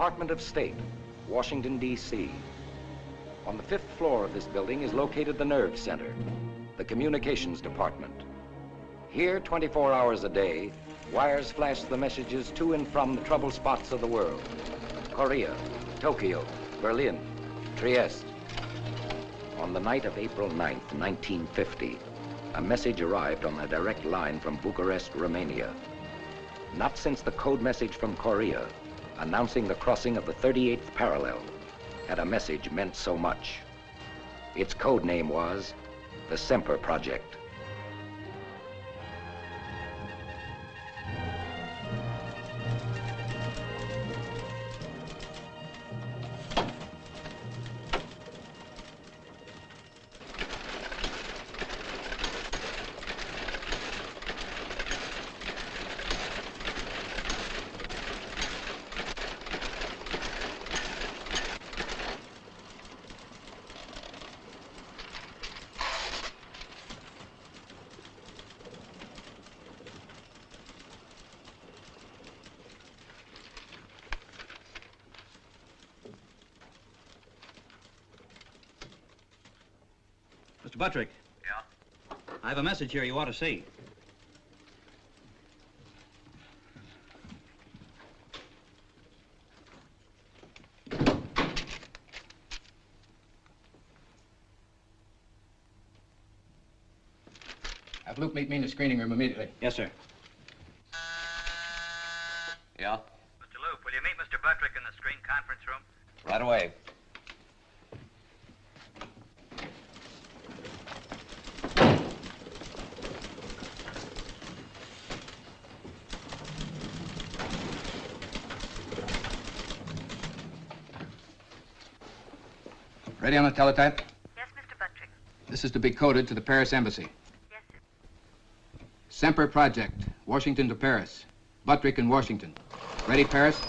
Department of State, Washington, D.C. On the 5th floor of this building is located the Nerve Center, the Communications Department. Here, 24 hours a day, wires flash the messages to and from the trouble spots of the world. Courier, Tokyo, Berlin, Trieste. On the night of April 9th, 1950, a message arrived on a direct line from Bucharest, Romania. Not since the code message from Courier, announcing the crossing of the 38th parallel, had a message meant so much. Its code name was the Semper Project. Mr. Buttrick. Yeah? I have a message here you ought to see. Have Luke meet me in the screening room immediately. Yes, sir. Yeah? Mr. Luke, will you meet Mr. Buttrick in the screen conference room? Right away. Ready on the teletype? Yes, Mr. Buttrick. This is to be coded to the Paris Embassy. Yes, sir. Semper Project, Washington to Paris. Buttrick in Washington. Ready, Paris?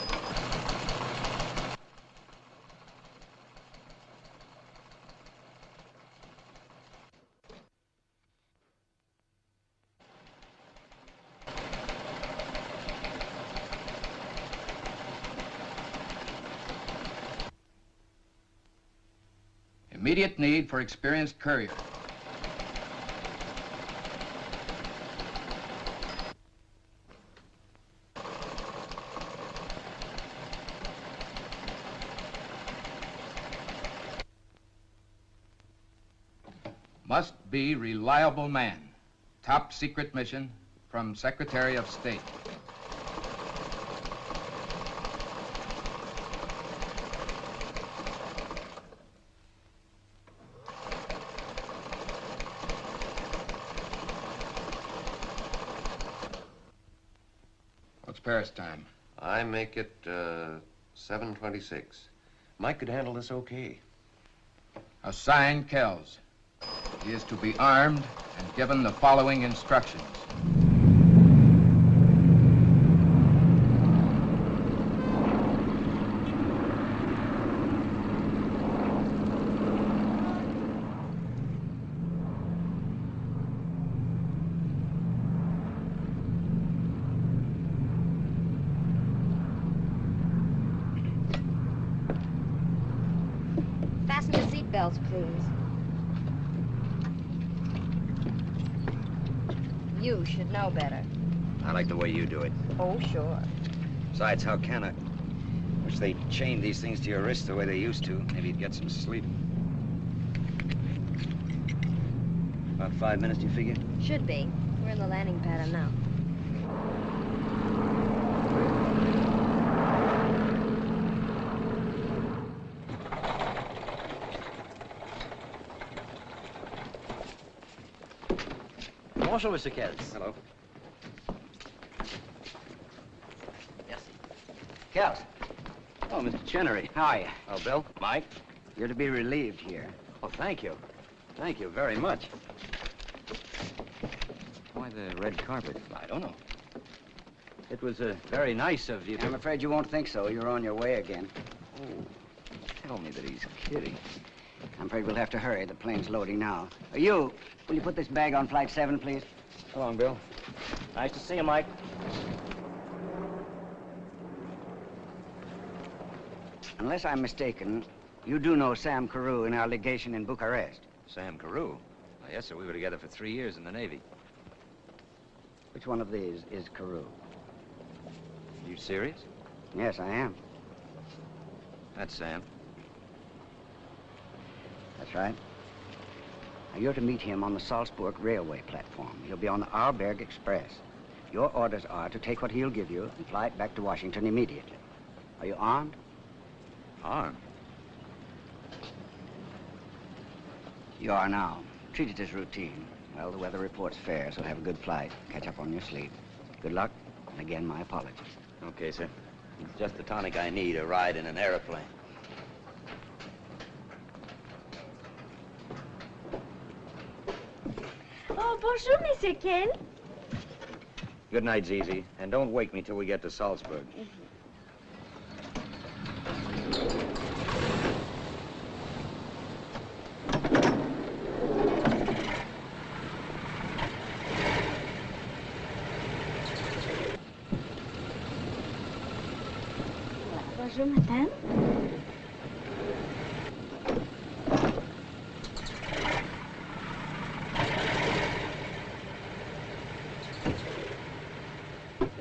Immediate need for experienced courier. Must be reliable man. Top secret mission from Secretary of State. What's Paris time? I make it 7:26. Mike could handle this okay. Assign Kells. He is to be armed and given the following instructions. Fasten your seatbelts, please. You should know better. I like the way you do it. Oh, sure. Besides, how can I? Wish they'd chain these things to your wrist the way they used to. Maybe you'd get some sleep. About 5 minutes, do you figure? Should be. We're in the landing pattern now. Bonjour, Mr. Kells. Hello. Yes. Kells. Oh, Mr. Chenery. How are you? Oh, Bill. Mike? You're to be relieved here. Oh, thank you. Thank you very much. Why the red carpet? I don't know. It was very nice of you to... I'm afraid you won't think so. You're on your way again. Oh, tell me that he's kidding. I'm afraid we'll have to hurry. The plane's loading now. You, will you put this bag on flight 7, please? So long, Bill. Nice to see you, Mike. Unless I'm mistaken, you do know Sam Carew in our legation in Bucharest. Sam Carew? Oh, yes, sir. We were together for 3 years in the Navy. Which one of these is Carew? You serious? Yes, I am. That's Sam. That's right. Now, you're to meet him on the Salzburg railway platform. He'll be on the Arlberg Express. Your orders are to take what he'll give you and fly it back to Washington immediately. Are you armed? Armed? You are now. Treat it as routine. Well, the weather report's fair, so have a good flight. Catch up on your sleep. Good luck, and again, my apologies. Okay, sir. It's just the tonic I need, a ride in an airplane. Oh, bonjour, Monsieur Ken. Good night, Zizi. And don't wake me till we get to Salzburg. Bonjour, madame.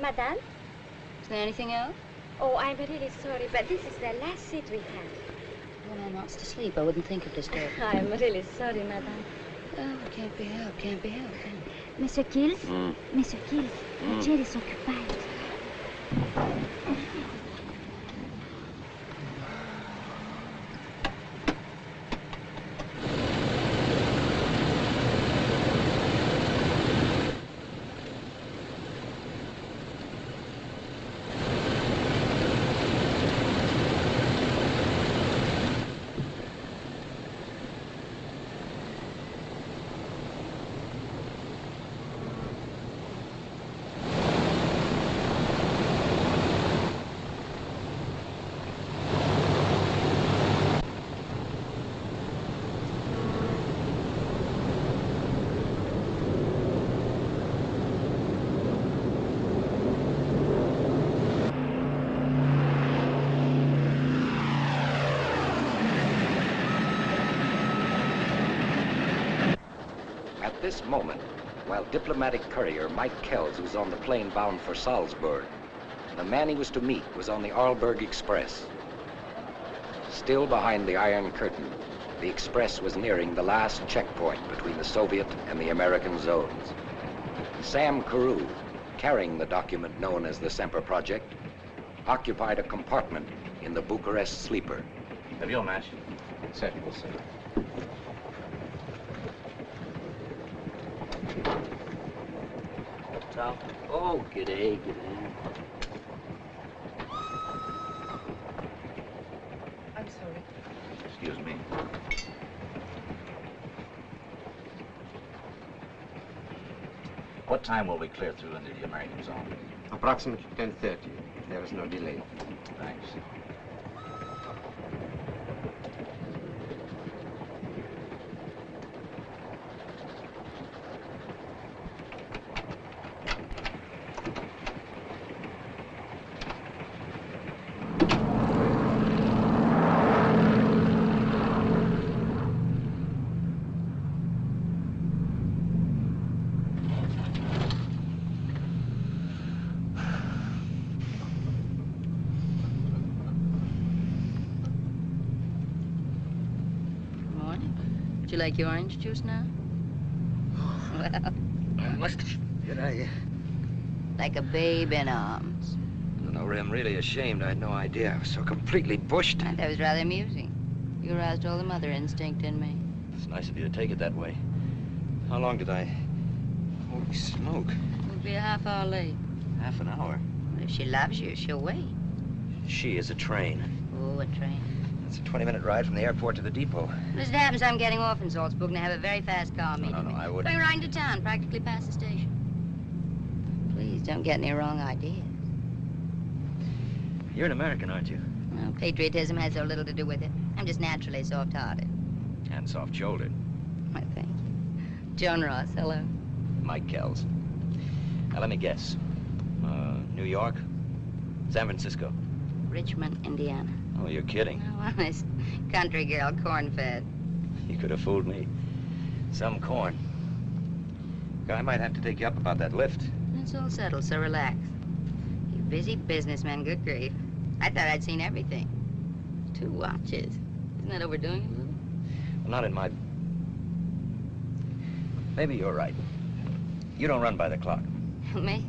Madame? Is there anything else? Oh, I'm really sorry, but this is the last seat we have. When I'm asked to sleep, I wouldn't think of disturbing. I'm really sorry, madame. Oh, it can't be helped, can't be helped. Monsieur Kills? Monsieur Kills, the chair is occupied. At this moment, while diplomatic courier Mike Kells was on the plane bound for Salzburg, the man he was to meet was on the Arlberg Express. Still behind the Iron Curtain, the Express was nearing the last checkpoint between the Soviet and the American zones. Sam Carew, carrying the document known as the Semper Project, occupied a compartment in the Bucharest sleeper. Have your match? Set, sir. Oh, g'day, g'day. I'm sorry. Excuse me. What time will we clear through into the American zone? Approximately 10:30. There is no delay. Thanks. Would you like your orange juice now? Well, Did I? like a babe in arms. No, Ray, I'm really ashamed. I had no idea. I was so completely bushed. And that was rather amusing. You aroused all the mother instinct in me. It's nice of you to take it that way. How long did I... Holy smoke. We'll be a half hour late. Half an hour. Well, if she loves you, she'll wait. She is a train. Oh, a train. It's a 20-minute ride from the airport to the depot. Well, as it happens, I'm getting off in Salzburg and I have a very fast car meeting me. I wouldn't. Going right into town, practically past the station. Please don't get any wrong ideas. You're an American, aren't you? Well, patriotism has so little to do with it. I'm just naturally soft-hearted. And soft-shouldered. Why, thank you. Joan Ross, hello. Mike Kells. Now, let me guess. New York? San Francisco? Richmond, Indiana. Oh, you're kidding. Oh, honest. Country girl, corn-fed. You could have fooled me. Some corn. I might have to take you up about that lift. It's all settled, so relax. You busy businessman, good grief. I thought I'd seen everything. 2 watches. Isn't that overdoing it a little? Well, not in my... Maybe you're right. You don't run by the clock. Me?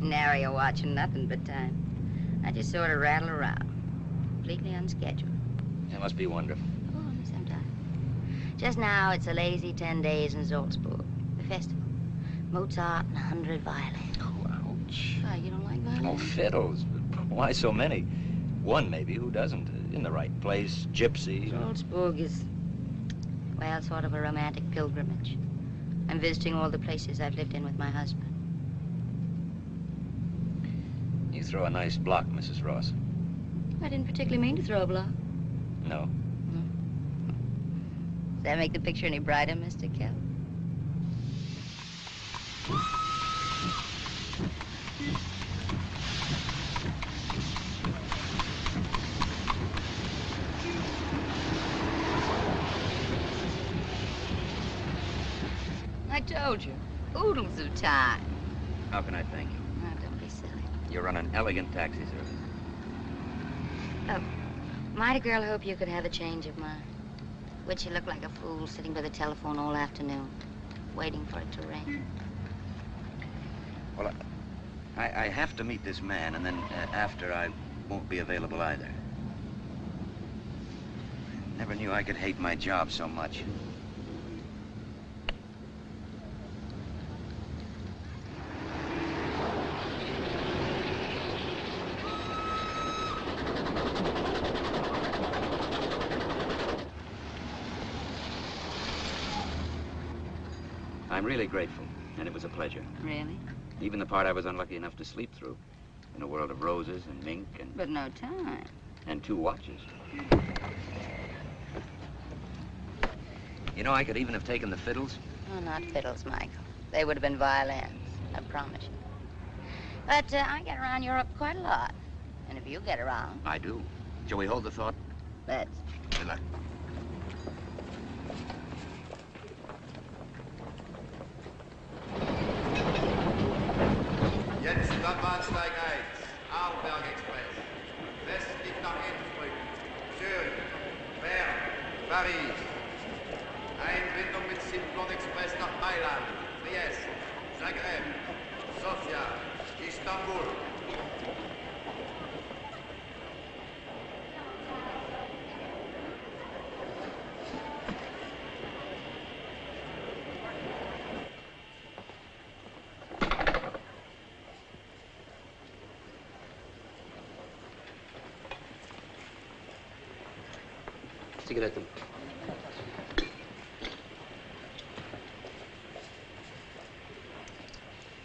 Nary a watch and nothing but time. I just sort of rattle around. Completely unscheduled. It must be wonderful. Oh, sometimes. Just now, it's a lazy 10 days in Salzburg. The festival. Mozart and 100 violins. Oh, ouch. Oh, you don't like violins? Oh, fiddles. Why so many? One, maybe. Who doesn't? In the right place. Gypsy. Salzburg is, well, sort of a romantic pilgrimage. I'm visiting all the places I've lived in with my husband. You throw a nice block, Mrs. Ross. I didn't particularly mean to throw a block. No. Does that make the picture any brighter, Mr. Kell? I told you. Oodles of time. How can I thank you? Oh, don't be silly. You run an elegant taxi service. Oh, might a girl hope you could have a change of mind? Would you look like a fool sitting by the telephone all afternoon, waiting for it to ring? Well, I have to meet this man, and then after I won't be available either. Never knew I could hate my job so much. I'm really grateful, and it was a pleasure. Really? Even the part I was unlucky enough to sleep through. In a world of roses and mink and... But no time. And 2 watches. You know, I could even have taken the fiddles. Oh, not fiddles, Michael. They would have been violins, I promise you. But I get around Europe quite a lot. And if you get around... I do. Shall we hold the thought? Let's. Good luck. Jetzt am Bahnsteig 1, Arlberg Express. Westlich nach Innsbruck, Zürich, Bern, Paris. Einbindung mit Simplon Express nach Mailand, Trieste, Zagreb, Sofia, Istanbul. Zigaretten.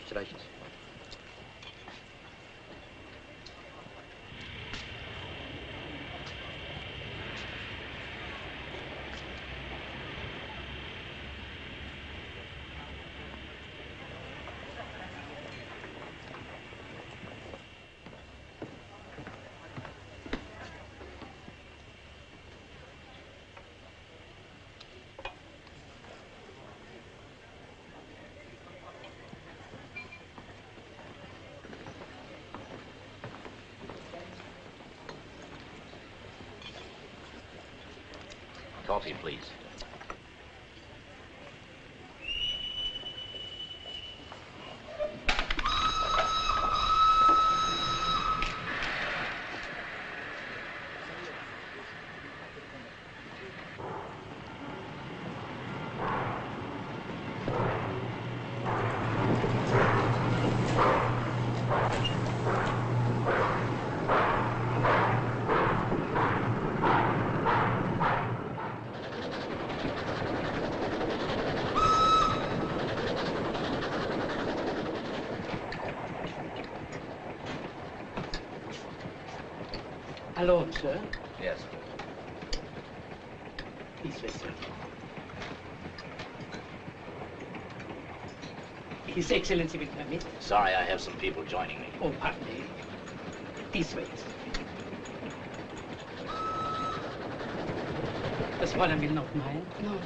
Streiches. Coffee, please. Alone, sir? Yes. This way, sir. His Excellency will permit. Sorry, I have some people joining me. Oh, pardon me. This way, sir. Das Fräulein will noch meinen. No.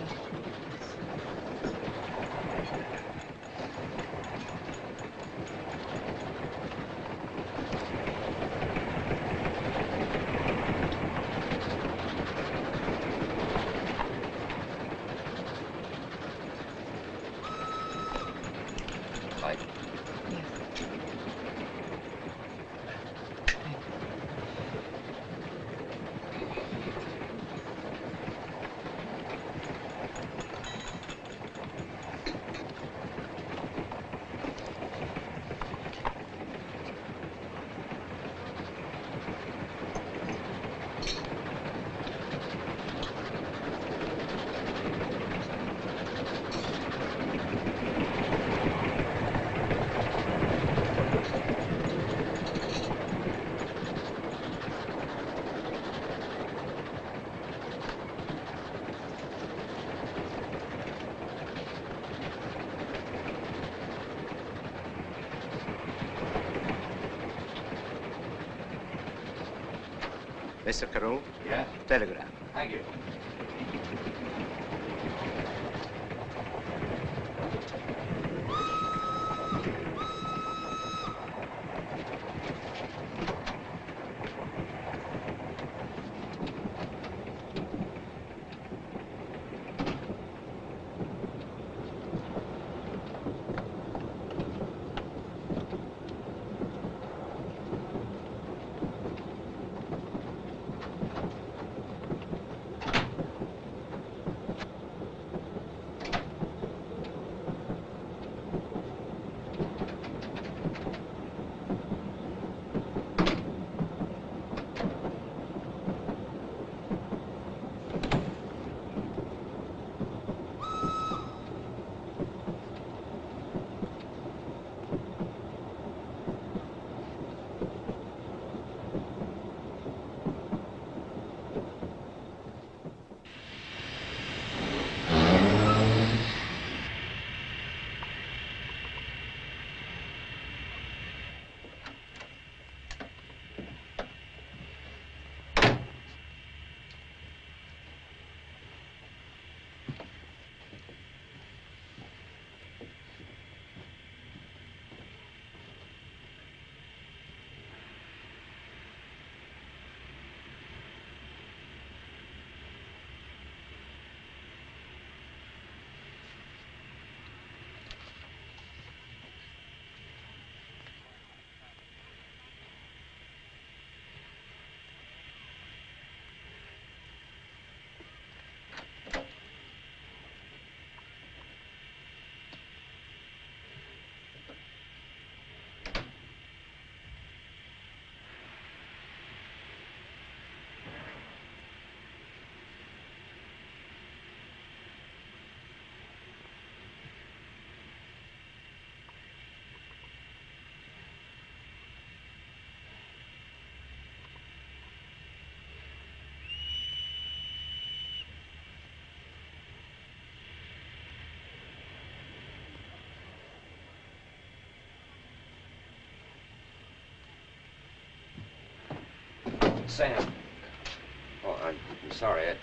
Mr. Carew? Yes? Telegram. Thank you. Sam. Oh, I'm sorry.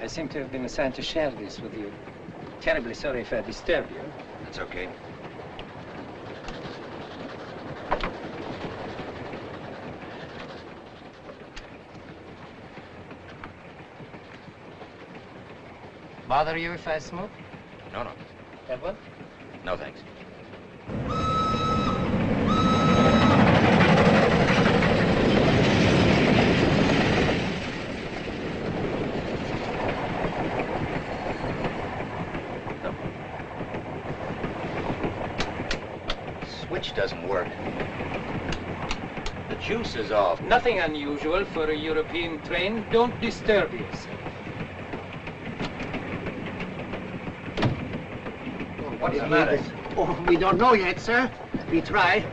I seem to have been assigned to share this with you. Terribly sorry if I disturb you. That's okay. Bother you if I smoke? No, no. Have one? No, thanks. Switch doesn't work. The juice is off. Nothing unusual for a European train. Don't disturb yourself. What's the matter? Oh, we don't know yet, sir. We try.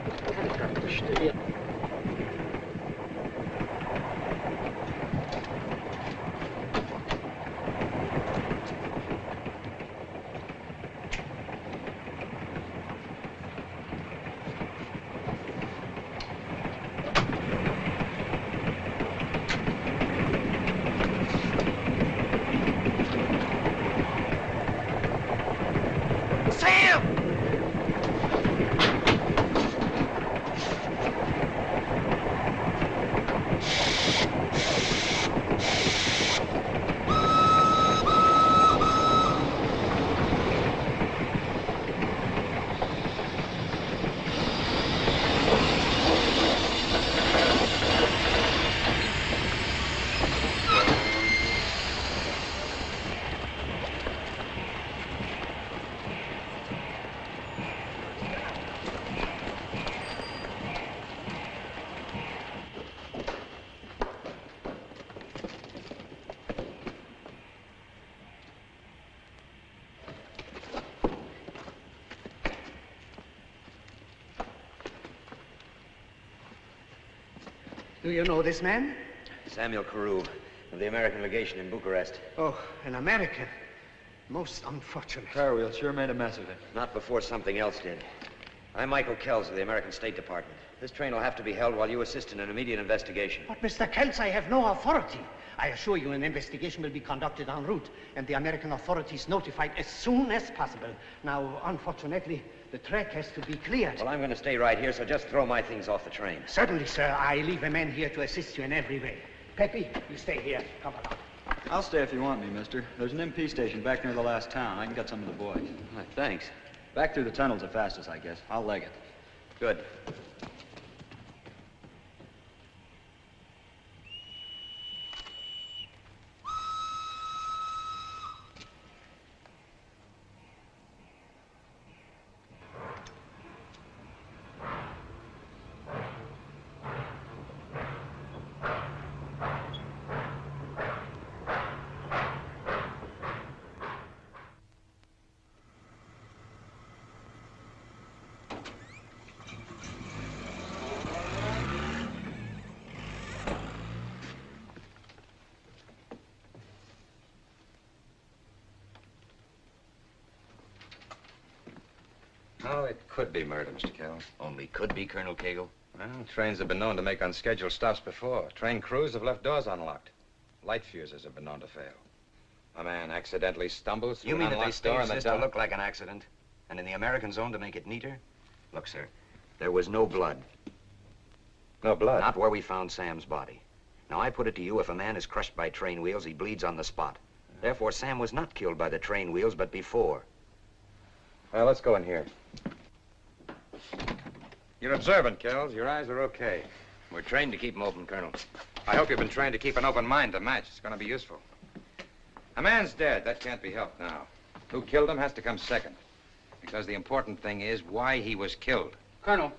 Do you know this man? Samuel Carew, of the American legation in Bucharest. Oh, an American. Most unfortunate. Carwheel sure made a mess of it. Not before something else did. I'm Michael Kells of the American State Department. This train will have to be held while you assist in an immediate investigation. But, Mr. Kells, I have no authority. I assure you an investigation will be conducted en route and the American authorities notified as soon as possible. Now, unfortunately, the track has to be cleared. Well, I'm going to stay right here, so just throw my things off the train. Certainly, sir. I leave a man here to assist you in every way. Peppy, you stay here. Come along. I'll stay if you want me, mister. There's an MP station back near the last town. I can get some of the boys. Thanks. Back through the tunnel's the fastest, I guess. I'll leg it. Good. Oh, it could be murder, Mr. Kells. Only could be, Colonel Cagle. Well, trains have been known to make unscheduled stops before. Train crews have left doors unlocked. Light fuses have been known to fail. A man accidentally stumbles through You mean an that they unlocked door in staged the this to dark. look like an accident? And in the American zone to make it neater? Look, sir, there was no blood. No blood? Not where we found Sam's body. Now, I put it to you, if a man is crushed by train wheels, he bleeds on the spot. Therefore, Sam was not killed by the train wheels, but before. Well, let's go in here. You're observant, Kells. Your eyes are okay. We're trained to keep them open, Colonel. I hope you've been trained to keep an open mind to match. It's going to be useful. A man's dead. That can't be helped now. Who killed him has to come second. Because the important thing is why he was killed. Colonel,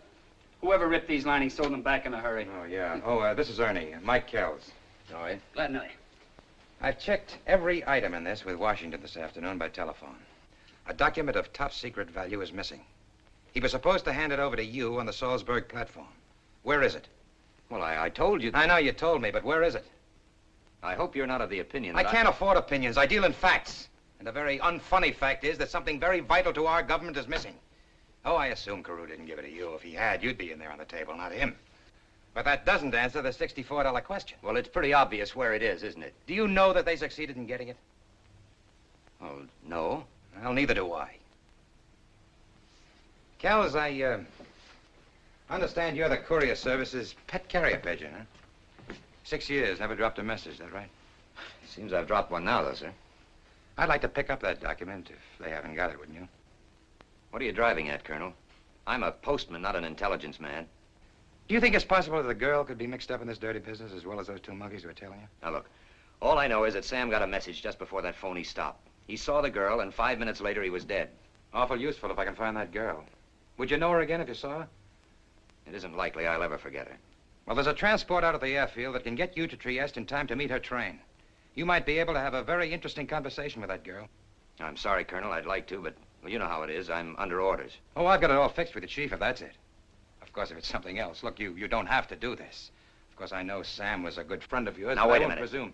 whoever ripped these linings sold them back in a hurry. Oh, yeah. Oh, this is Ernie. Mike Kells. All right. Glad to know you. I've checked every item in this with Washington this afternoon by telephone. A document of top secret value is missing. He was supposed to hand it over to you on the Salzburg platform. Where is it? Well, I told you... I know you told me, but where is it? I hope you're not of the opinion I that can't afford opinions. I deal in facts. And the very unfunny fact is that something very vital to our government is missing. Oh, I assume Carew didn't give it to you. If he had, you'd be in there on the table, not him. But that doesn't answer the $64 question. Well, it's pretty obvious where it is, isn't it? Do you know that they succeeded in getting it? Oh, no. Well, neither do I. Kells, I understand you're the Courier Service's pet carrier pigeon, huh? 6 years, never dropped a message, is that right? Seems I've dropped one now, though, sir. I'd like to pick up that document if they haven't got it, wouldn't you? What are you driving at, Colonel? I'm a postman, not an intelligence man. Do you think it's possible that the girl could be mixed up in this dirty business as well as those two monkeys who were tailing you? Now, look, all I know is that Sam got a message just before that phony stopped. He saw the girl, and 5 minutes later, he was dead. Awful useful if I can find that girl. Would you know her again if you saw her? It isn't likely I'll ever forget her. Well, there's a transport out at the airfield that can get you to Trieste in time to meet her train. You might be able to have a very interesting conversation with that girl. I'm sorry, Colonel. I'd like to, but well, you know how it is. I'm under orders. Oh, I've got it all fixed with the chief, if that's it. Of course, if it's something else. Look, you don't have to do this. Of course, I know Sam was a good friend of yours. Now, but wait I a won't minute. presume.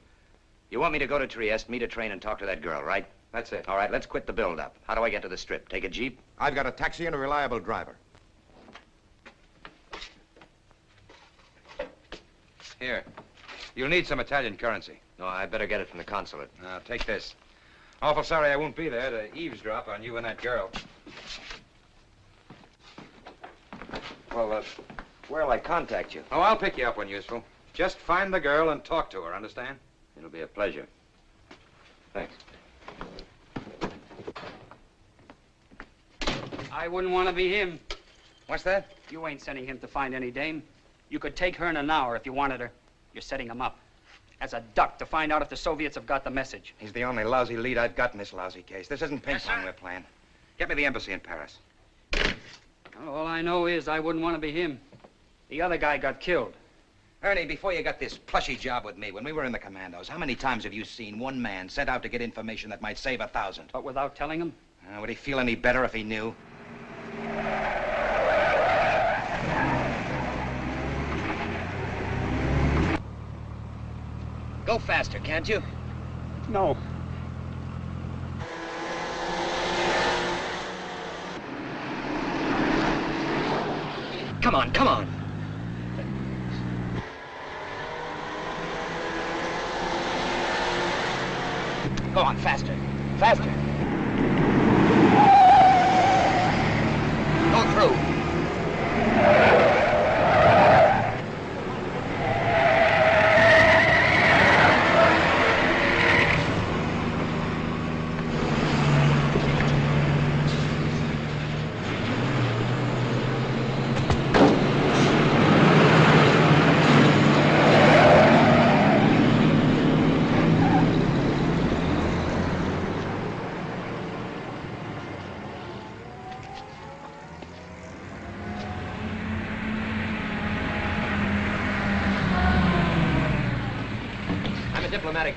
You want me to go to Trieste, meet a train, and talk to that girl, right? That's it. All right, let's quit the build-up. How do I get to the Strip? Take a Jeep? I've got a taxi and a reliable driver. Here. You'll need some Italian currency. No, I better get it from the consulate. Now, take this. Awful sorry I won't be there to eavesdrop on you and that girl. Well, where'll I contact you? Oh, I'll pick you up when useful. Just find the girl and talk to her, understand? It'll be a pleasure. Thanks. I wouldn't want to be him. What's that? You ain't sending him to find any dame. You could take her in an hour if you wanted her. You're setting him up. As a duck to find out if the Soviets have got the message. He's the only lousy lead I've got in this lousy case. This isn't ping pong we're playing. Get me the embassy in Paris. All I know is I wouldn't want to be him. The other guy got killed. Ernie, before you got this plushy job with me, when we were in the commandos, how many times have you seen one man sent out to get information that might save 1,000? But without telling him? Would he feel any better if he knew? Go faster, can't you? No. Come on, come on. Go on, faster. Faster. Go through.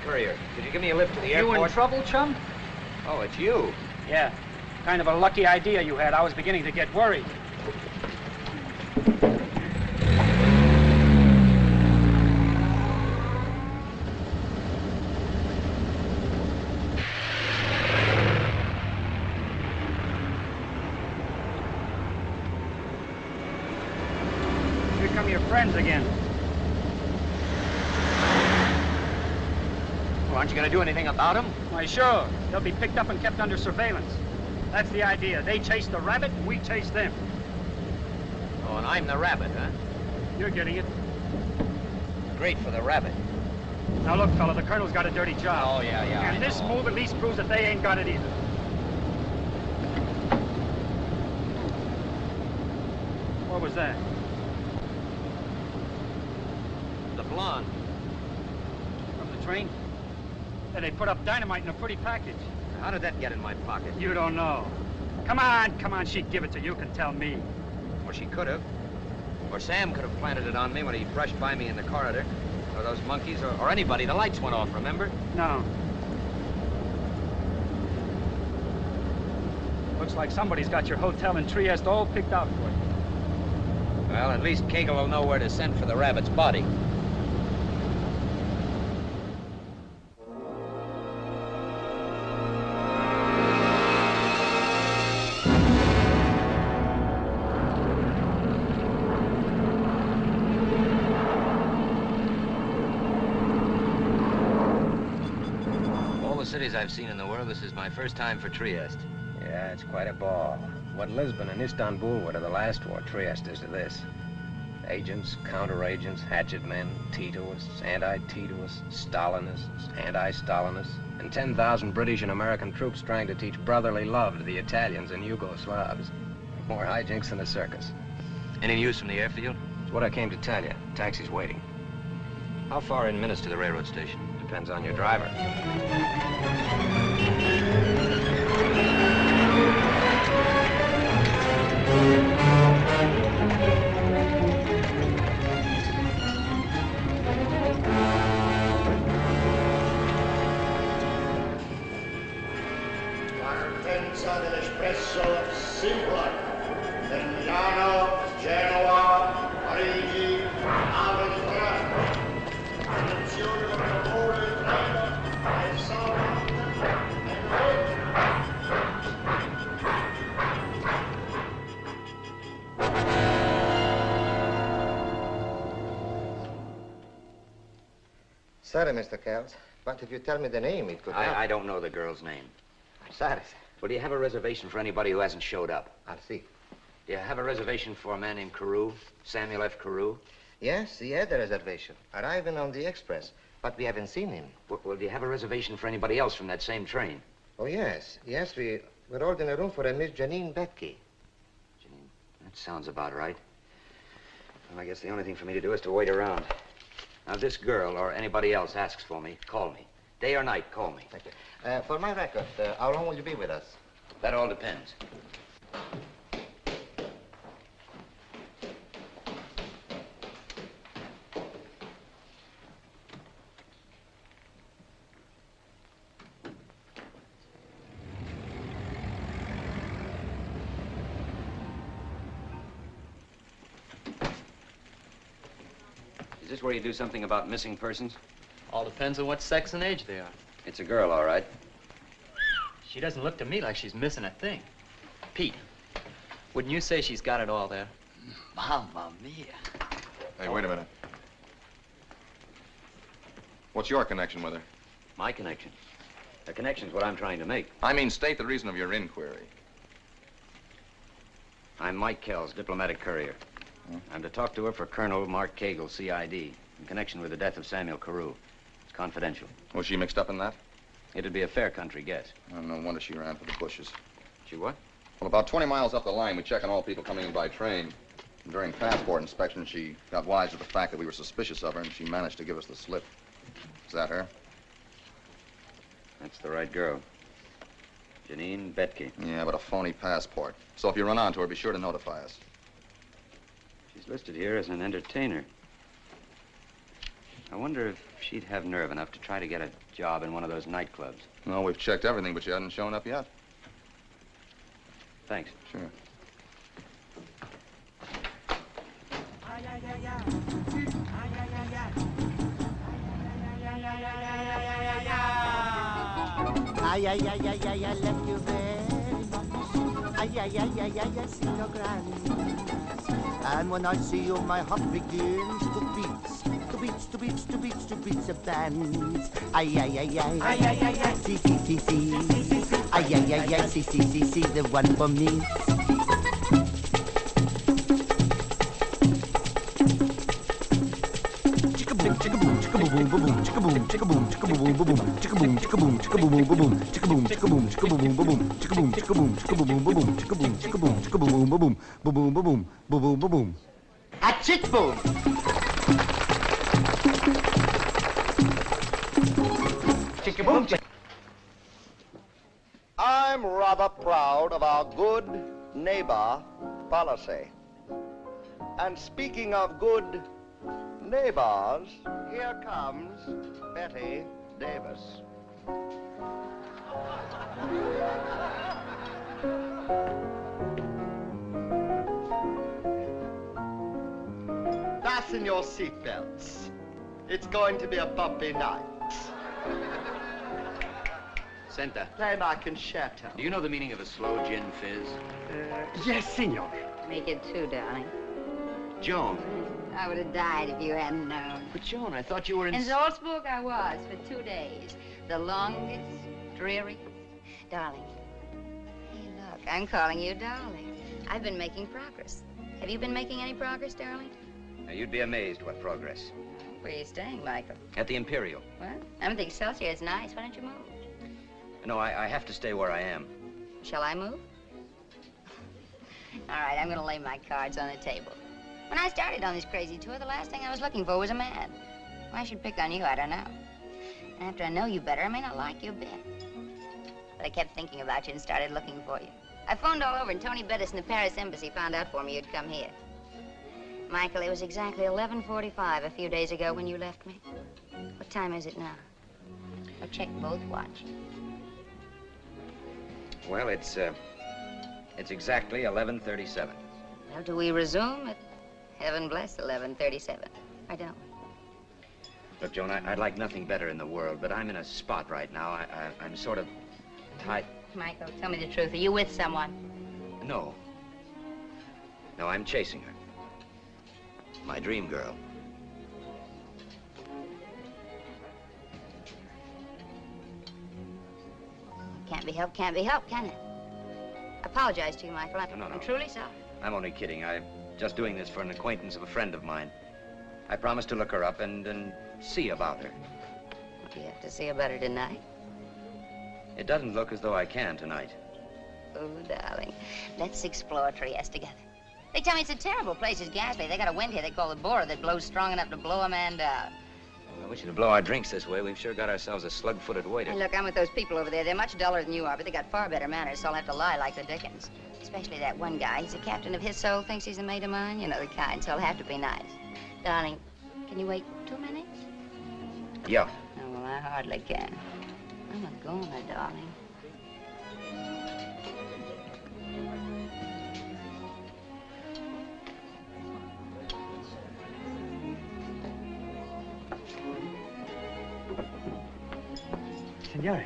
Courier. Could you give me a lift to the airport? You in trouble, chum? Oh, it's you. Yeah. Kind of a lucky idea you had. I was beginning to get worried. Here come your friends again. Aren't you going to do anything about them? Why, sure. They'll be picked up and kept under surveillance. That's the idea. They chase the rabbit, and we chase them. Oh, and I'm the rabbit, huh? You're getting it. Great for the rabbit. Now, look, fella, the colonel's got a dirty job. Oh, yeah. And this move at least proves that they ain't got it either. What was that? The blonde. From the train? And they put up dynamite in a pretty package. How did that get in my pocket? You don't know. Come on, she'd give it to you. You can tell me. Well, she could have. Or Sam could have planted it on me when he brushed by me in the corridor. Or those monkeys, or anybody. The lights went off, remember? No. Looks like somebody's got your hotel in Trieste all picked out for you. Well, at least Kegel will know where to send for the rabbit's body. cities I've seen in the world, this is my first time for Trieste. Yeah, it's quite a ball. What Lisbon and Istanbul were to the last war, Trieste is to this. Agents, counter-agents, hatchet men, Titoists, anti-Titoists, Stalinists, anti-Stalinists, and 10,000 British and American troops trying to teach brotherly love to the Italians and Yugoslavs. More hijinks than a circus. Any news from the airfield? It's what I came to tell you. Taxi's waiting. How far in minutes to the railroad station? Depends on your driver. Partenza dell'espresso Simpla del Milano, Genova, Parigi, Aventura. Attenzione con l'amore, treno, e salva, Sorry, Mr. Kells, but if you tell me the name, it could help. I don't know the girl's name. I'm sorry, sir. Well, do you have a reservation for anybody who hasn't showed up? I'll see. Do you have a reservation for a man named Carew? Samuel F. Carew? Yes, he had a reservation, arriving on the express, but we haven't seen him. Well, do you have a reservation for anybody else from that same train? Oh, yes. Yes, we're holding a room for a Miss Janine Betke. That sounds about right. Well, I guess the only thing for me to do is to wait around. Now, if this girl or anybody else asks for me, call me. Day or night, call me. Thank you. For my record, how long will you be with us? That all depends. Is this where you do something about missing persons? All depends on what sex and age they are. It's a girl, all right. She doesn't look to me like she's missing a thing. Pete, wouldn't you say she's got it all there? Mamma mia. Hey, wait a minute. What's your connection with her? My connection? The connection's what I'm trying to make. I mean, state the reason of your inquiry. I'm Mike Kells, diplomatic courier. I'm to talk to her for Colonel Mark Cagle, CID, in connection with the death of Samuel Carew. It's confidential. Was she mixed up in that? It'd be a fair country guess. Oh, no wonder she ran for the bushes. She what? Well, about 20 miles up the line, we check on all people coming in by train. And during passport inspection, she got wise to the fact that we were suspicious of her, and she managed to give us the slip. Is that her? That's the right girl. Janine Betke. Yeah, but a phony passport. So if you run onto her, be sure to notify us. She's listed here as an entertainer. I wonder if she'd have nerve enough to try to get a job in one of those nightclubs. No, we've checked everything, but she hasn't shown up yet. Thanks. Sure. Ay, ay, ay, ay, ay, I love you very much. Ay, ay, ay, ay, ay, I see your granny. And when I see you, my heart begins to beat. To beats, to beats, to beats, to beats a band. Ay, ay, ay, ay, ay, ay, ay, ay, see, see, see, see. Ay, ay, ay, ay, see, see, see, see, the one for me. A chick boom. Chicka boom. I'm rather proud of our good neighbor policy. And speaking of good neighbors, here comes Betty Davis. Fasten your seatbelts. It's going to be a bumpy night. Senta. Play my concerto. Do you know the meaning of a slow gin fizz? Yes, senor. Make it two, darling. Joan. I would have died if you hadn't known. But, Joan, I thought you were in... In Salzburg, I was for 2 days. The longest, dreary? Darling. Hey, look, I'm calling you darling. I've been making progress. Have you been making any progress, darling? Now, you'd be amazed what progress. Where are you staying, Michael? At the Imperial. What? I'm at the Excelsior. It's nice. Why don't you move? No, I have to stay where I am. Shall I move? All right, I'm going to lay my cards on the table. When I started on this crazy tour, the last thing I was looking for was a man. Why I should pick on you, I don't know. After I know you better, I may not like you a bit. But I kept thinking about you and started looking for you. I phoned all over, and Tony Bettis in the Paris embassy found out for me you'd come here. Michael, it was exactly 11:45 a few days ago when you left me. What time is it now? I'll check both watches. Well, it's exactly 11:37. Well, do we resume at heaven bless 11:37? Why don't we? Look, Joan, I'd like nothing better in the world, but I'm in a spot right now. I'm sort of tight. Michael, tell me the truth. Are you with someone? No. No, I'm chasing her. My dream girl. Can't be helped, can it? I apologize to you, Michael. No. I'm truly sorry. I'm only kidding. I'm just doing this for an acquaintance of a friend of mine. I promised to look her up and see about her. What do you have to see about her tonight? It doesn't look as though I can tonight. Oh, darling. Let's explore Trieste together. They tell me it's a terrible place. It's ghastly. They got a wind here they call the Bora that blows strong enough to blow a man down. I wish you to blow our drinks this way. We've sure got ourselves a slug-footed waiter. Hey, look, I'm with those people over there. They're much duller than you are, but they got far better manners, so I'll have to lie like the Dickens. Especially that one guy. He's the captain of his soul, thinks he's a mate of mine. You know the kind, so I'll have to be nice. Darling, can you wait 2 minutes? Yeah. Oh, well, I hardly can. I'm a goner, darling. Signore,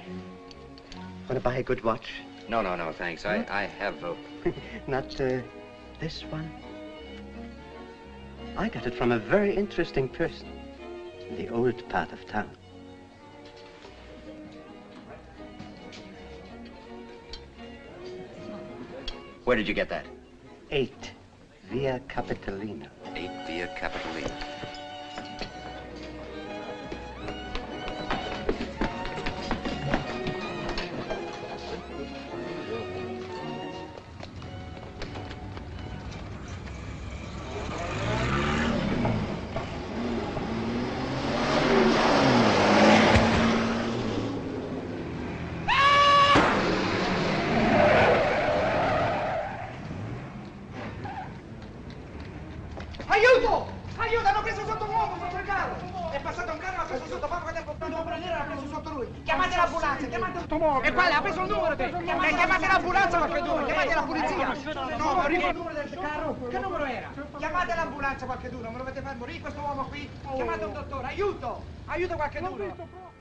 want to buy a good watch? No, thanks. I have... Not this one? I got it from a very interesting person in the old part of town. Where did you get that? 8 Via Capitolina. 8 Via Capitolina. E quale? Ha preso il numero te! Chiamate l'ambulanza qualche duro, chiamate la polizia! No, ma ricordo il numero del carro! Che numero era? Chiamate l'ambulanza qualche duro, me lo avete far morire questo uomo qui? Chiamate un dottore, aiuto! Aiuto qualche duro!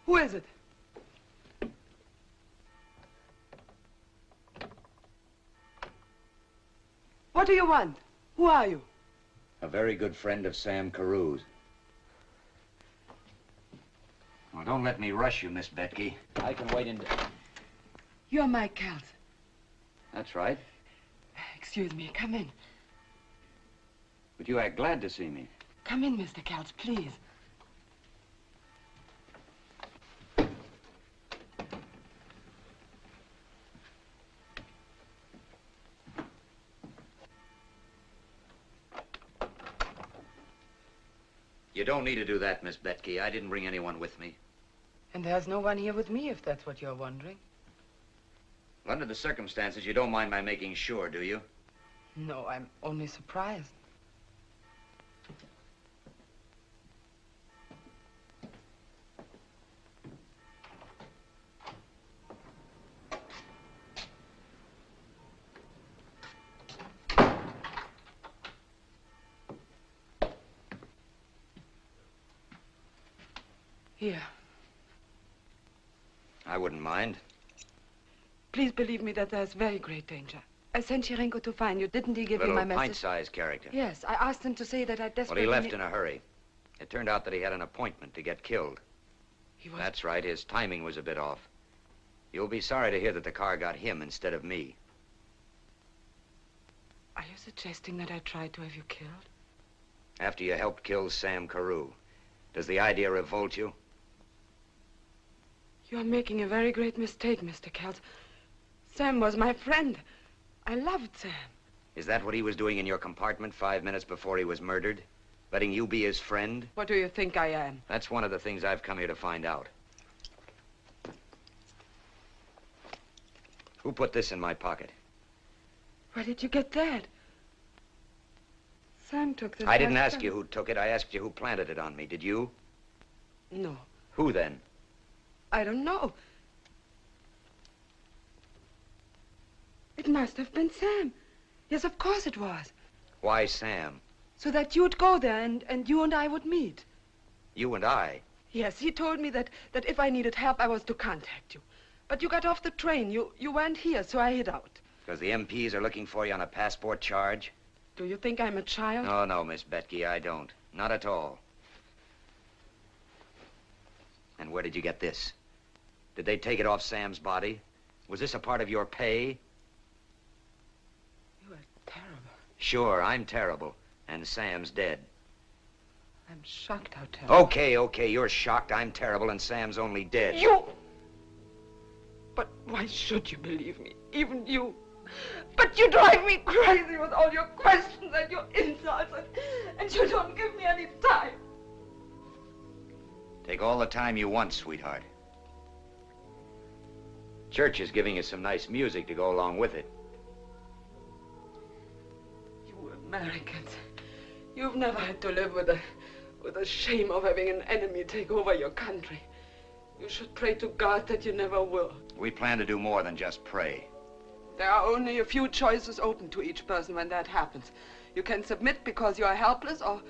Who is it? What do you want? Who are you? A very good friend of Sam Carew's. Well, don't let me rush you, Miss Betke. I can wait in... You're Mike Kells. That's right. Excuse me, come in. But you act glad to see me. Come in, Mr. Kells, please. You don't need to do that, Miss Betke. I didn't bring anyone with me. And there's no one here with me, if that's what you're wondering. Under the circumstances, you don't mind my making sure, do you? No, I'm only surprised. Here. I wouldn't mind. Please believe me that there's very great danger. I sent Chirenko to find you. Didn't he give you my Little message? pint-sized character. Yes, I asked him to say that I desperately... Well, he left in a hurry. It turned out that he had an appointment to get killed. He was... That's right, his timing was a bit off. You'll be sorry to hear that the car got him instead of me. Are you suggesting that I tried to have you killed? After you helped kill Sam Carew. Does the idea revolt you? You're making a very great mistake, Mr. Kells. Sam was my friend. I loved Sam. Is that what he was doing in your compartment 5 minutes before he was murdered? Letting you be his friend? What do you think I am? That's one of the things I've come here to find out. Who put this in my pocket? Where did you get that? Sam took this. I didn't ask you who took it. I asked you who planted it on me. Did you? No. Who then? I don't know. It must have been Sam. Yes, of course it was. Why Sam? So that you'd go there and you and I would meet. You and I? Yes, he told me that if I needed help, I was to contact you. But you got off the train. You weren't here, so I hid out. Because the MPs are looking for you on a passport charge? Do you think I'm a child? Oh, no, Miss Betke, I don't. Not at all. And where did you get this? Did they take it off Sam's body? Was this a part of your pay? You are terrible. Sure, I'm terrible. And Sam's dead. I'm shocked how terrible. Okay, you're shocked. I'm terrible and Sam's only dead. You! But why should you believe me? Even you. But you drive me crazy with all your questions and your insults, and you don't give me any time. Take all the time you want, sweetheart. Church is giving us some nice music to go along with it. You Americans, you've never had to live with the shame of having an enemy take over your country. You should pray to God that you never will. We plan to do more than just pray. There are only a few choices open to each person when that happens. You can submit because you are helpless, or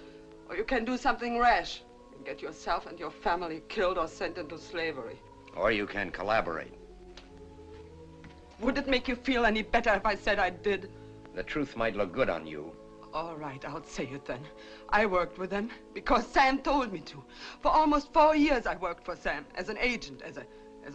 you can do something rash and get yourself and your family killed or sent into slavery. Or you can collaborate. Would it make you feel any better if I said I did? The truth might look good on you. All right, I'll say it then. I worked with them because Sam told me to. For almost 4 years I worked for Sam as an agent, as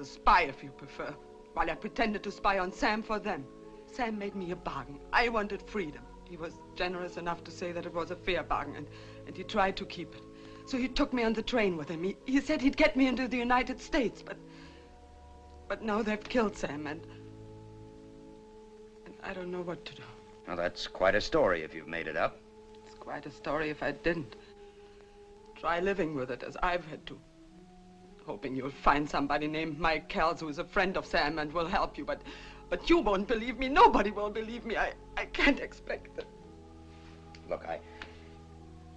a spy if you prefer. While I pretended to spy on Sam for them. Sam made me a bargain. I wanted freedom. He was generous enough to say that it was a fair bargain, and he tried to keep it. So he took me on the train with him. He said he'd get me into the United States, but now they've killed Sam, and I don't know what to do. Well, that's quite a story if you've made it up. It's quite a story if I didn't. Try living with it as I've had to. Hoping you'll find somebody named Mike Kells who is a friend of Sam and will help you, but you won't believe me. Nobody will believe me. I can't expect it. Look,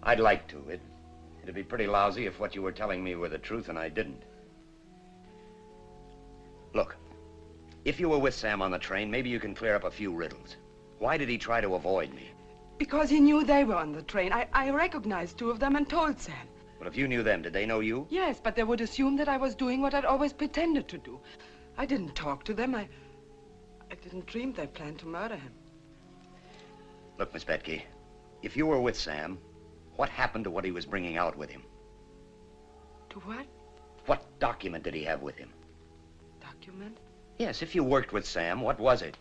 I'd like to. It'd be pretty lousy if what you were telling me were the truth and I didn't. Look, if you were with Sam on the train, maybe you can clear up a few riddles. Why did he try to avoid me? Because he knew they were on the train. I recognized 2 of them and told Sam. Well, if you knew them, did they know you? Yes, but they would assume that I was doing what I'd always pretended to do. I didn't talk to them. I didn't dream they planned to murder him. Look, Miss Betke, if you were with Sam, what happened to what he was bringing out with him? To what? What document did he have with him? Document? Yes, if you worked with Sam, what was it?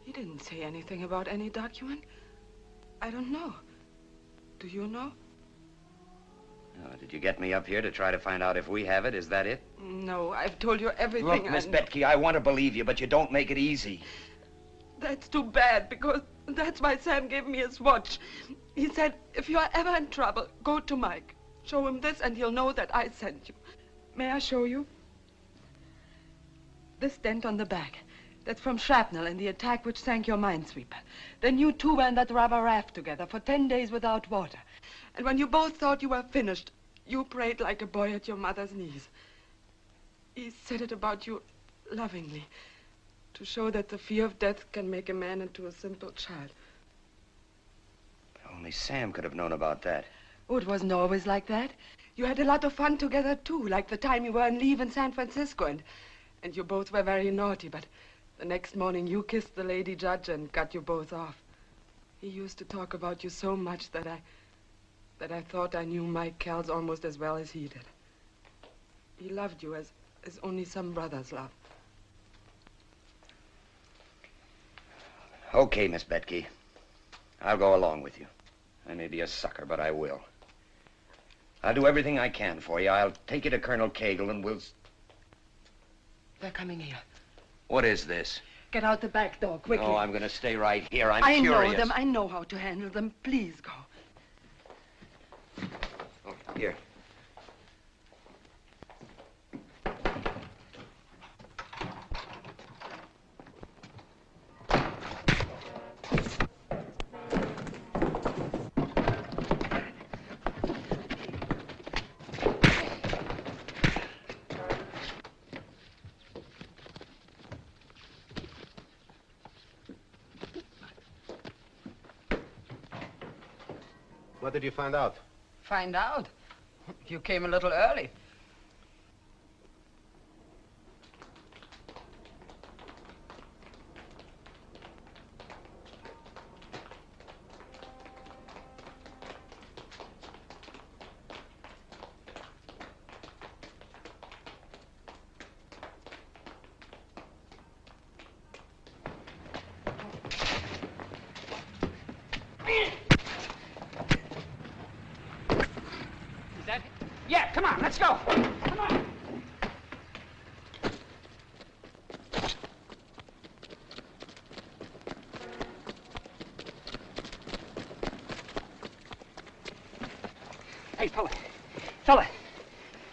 He didn't say anything about any document. I don't know. Do you know? Oh, did you get me up here to try to find out if we have it? Is that it? No, I've told you everything. Look, Miss Betke, I want to believe you, but you don't make it easy. That's too bad, because that's why Sam gave me his watch. He said, if you are ever in trouble, go to Mike. Show him this, and he'll know that I sent you. May I show you? This dent on the back. That's from shrapnel in the attack which sank your minesweeper. Then you two were in that rubber raft together for 10 days without water. And when you both thought you were finished, you prayed like a boy at your mother's knees. He said it about you lovingly, to show that the fear of death can make a man into a simple child. Only Sam could have known about that. Oh, it wasn't always like that. You had a lot of fun together, too, like the time you were on leave in San Francisco, and you both were very naughty, but the next morning you kissed the lady judge and got you both off. He used to talk about you so much that I thought I knew Mike Kells almost as well as he did. He loved you as only some brothers love. Okay, Miss Betke. I'll go along with you. I may be a sucker, but I will. I'll do everything I can for you. I'll take you to Colonel Cagle and we'll... They're coming here. What is this? Get out the back door, quickly. No, I'm going to stay right here. I'm I curious. know them. I know how to handle them. Please go. Oh, here. What did you find out? Find out? You came a little early. Yeah, come on, let's go. Come on. Hey, fella.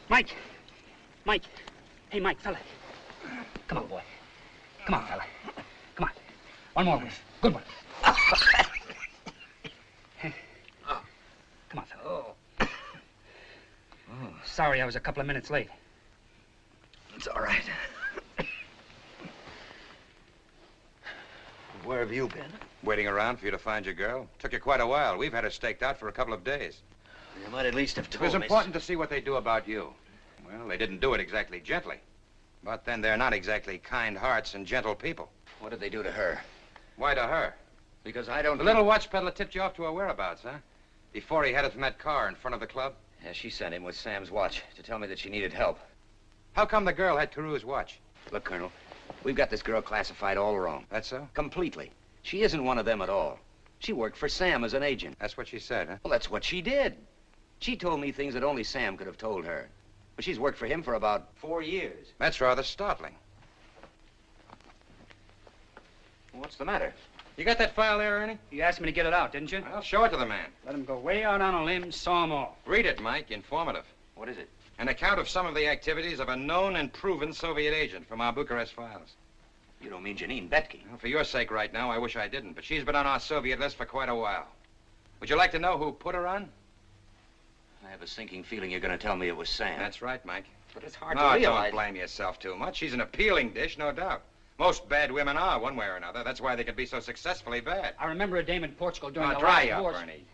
Mike. Hey, Mike, fella. Come on, boy. Come on, fella. Come on. One more whiff. Good one. Come on, fella. Sorry I was a couple of minutes late. It's all right. Where have you been? Waiting around for you to find your girl. Took you quite a while. We've had her staked out for a couple of days. You might at least have It told was me. important to see what they do about you. Well, they didn't do it exactly gently. But then they're not exactly kind hearts and gentle people. What did they do to her? Why to her? Because I don't... The little watch peddler tipped you off to her whereabouts, huh? Before he headed from that car in front of the club? Yeah, she sent him with Sam's watch to tell me that she needed help. How come the girl had Carew's watch? Look, Colonel, we've got this girl classified all wrong. That's so? Completely. She isn't one of them at all. She worked for Sam as an agent. That's what she said, huh? Well, that's what she did. She told me things that only Sam could have told her. But she's worked for him for about 4 years. That's rather startling. What's the matter? You got that file there, Ernie? You asked me to get it out, didn't you? Well, show it to the man. Let him go way out on a limb, saw him off. Read it, Mike. Informative. What is it? An account of some of the activities of a known and proven Soviet agent from our Bucharest files. You don't mean Janine Betke? Well, for your sake right now, I wish I didn't, but she's been on our Soviet list for quite a while. Would you like to know who put her on? I have a sinking feeling you're going to tell me it was Sam. That's right, Mike. But it's hard No, to realize. don't blame yourself too much. She's an appealing dish, no doubt. Most bad women are, one way or another. That's why they can be so successfully bad. I remember a dame in Portugal during Now, the dry last up, war. Ernie.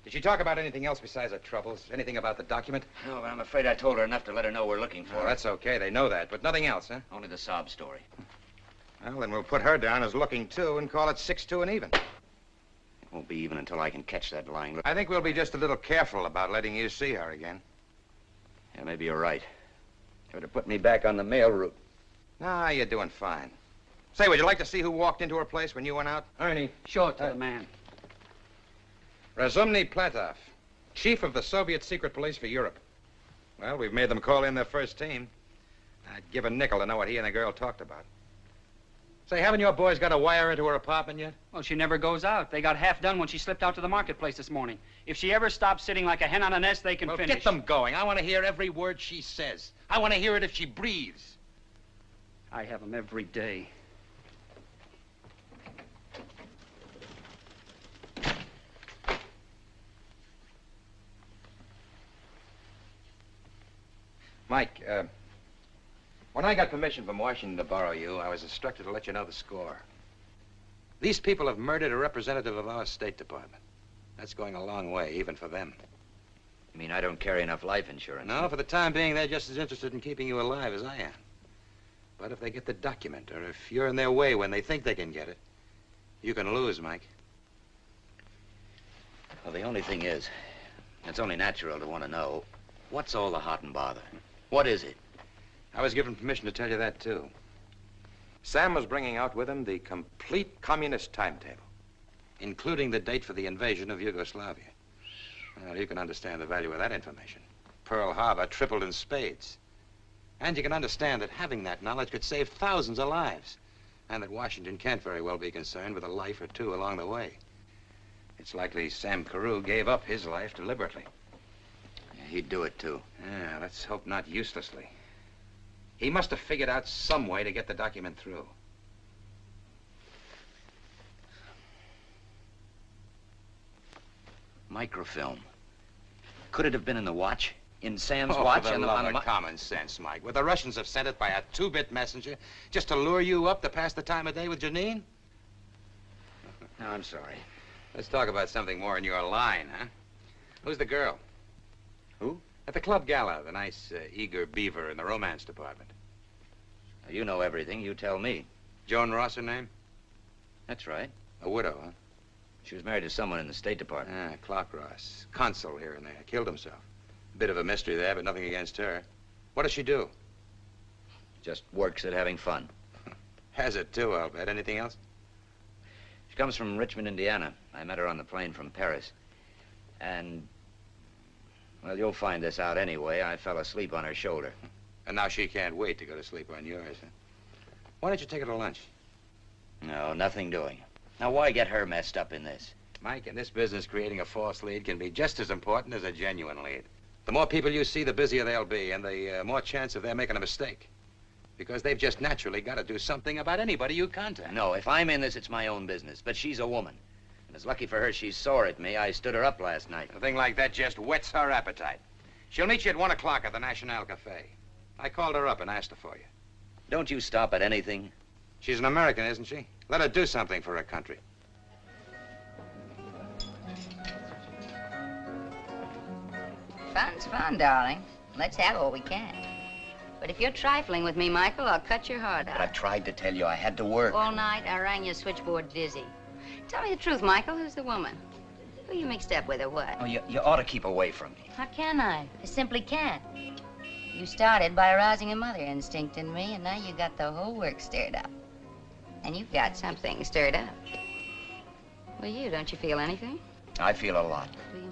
Did she talk about anything else besides her troubles? Anything about the document? No, but I'm afraid I told her enough to let her know we're looking for Oh, her. that's okay. They know that, but nothing else, huh? Only the sob story. Well, then we'll put her down as looking, too, and call it 6-2 and even. It won't be even until I can catch that lying look. I think we'll be just a little careful about letting you see her again. Yeah, maybe you're right. You would have put me back on the mail route. Nah, you're doing fine. Say, would you like to see who walked into her place when you went out? Ernie, show it to the man. Razumny Platov, chief of the Soviet secret police for Europe. Well, we've made them call in their first team. I'd give a nickel to know what he and the girl talked about. Say, haven't your boys got a wire into her apartment yet? Well, she never goes out. They got half done when she slipped out to the marketplace this morning. If she ever stops sitting like a hen on a nest, they can Well, finish. get them going. I want to hear every word she says. I want to hear it if she breathes. I have them every day. Mike, when I got permission from Washington to borrow you, I was instructed to let you know the score. These people have murdered a representative of our State Department. That's going a long way, even for them. You mean I don't carry enough life insurance? No, for the time being, they're just as interested in keeping you alive as I am. But if they get the document, or if you're in their way when they think they can get it, you can lose, Mike. Well, the only thing is, it's only natural to want to know, what's all the hot and bother? What is it? I was given permission to tell you that, too. Sam was bringing out with him the complete communist timetable, including the date for the invasion of Yugoslavia. Well, you can understand the value of that information. Pearl Harbor tripled in spades. And you can understand that having that knowledge could save thousands of lives, and that Washington can't very well be concerned with a life or two along the way. It's likely Sam Carew gave up his life deliberately. Yeah, he'd do it, too. Yeah, let's hope not uselessly. He must have figured out some way to get the document through. Microfilm. Could it have been in the watch? In Sam's Oh, watch? for the and love on of common sense, Mike. Would the Russians have sent it by a 2-bit messenger just to lure you up to pass the time of day with Janine? No, I'm sorry. Let's talk about something more in your line, huh? Who's the girl? Who? At the club gala, the nice, eager beaver in the romance department. Now, you know everything. You tell me. Joan Ross, her name? That's right. A widow, huh? She was married to someone in the State Department. Ah, Clark Ross. Consul here and there. Killed himself. A bit of a mystery there, but nothing against her. What does she do? Just works at having fun. Has it, too, I'll bet. Anything else? She comes from Richmond, Indiana. I met her on the plane from Paris. And, well, you'll find this out anyway. I fell asleep on her shoulder. And now she can't wait to go to sleep on yours, huh? Why don't you take her to lunch? No, nothing doing. Now, why get her messed up in this? Mike, in this business, creating a false lead can be just as important as a genuine lead. The more people you see, the busier they'll be, and the more chance of their making a mistake. Because they've just naturally got to do something about anybody you contact. No, if I'm in this, it's my own business. But she's a woman. And it's lucky for her she's sore at me. I stood her up last night. A thing like that just whets her appetite. She'll meet you at 1 o'clock at the National Cafe. I called her up and asked her for you. Don't you stop at anything? She's an American, isn't she? Let her do something for her country. Fun's fun, darling. Let's have all we can. But if you're trifling with me, Michael, I'll cut your heart out. But I tried to tell you I had to work. All night, I rang your switchboard dizzy. Tell me the truth, Michael. Who's the woman? Who you mixed up with or what? Oh, you ought to keep away from me. How can I? I simply can't. You started by arousing a mother instinct in me, and now you got the whole work stirred up. And you've got something stirred up. Well, don't you feel anything? I feel a lot.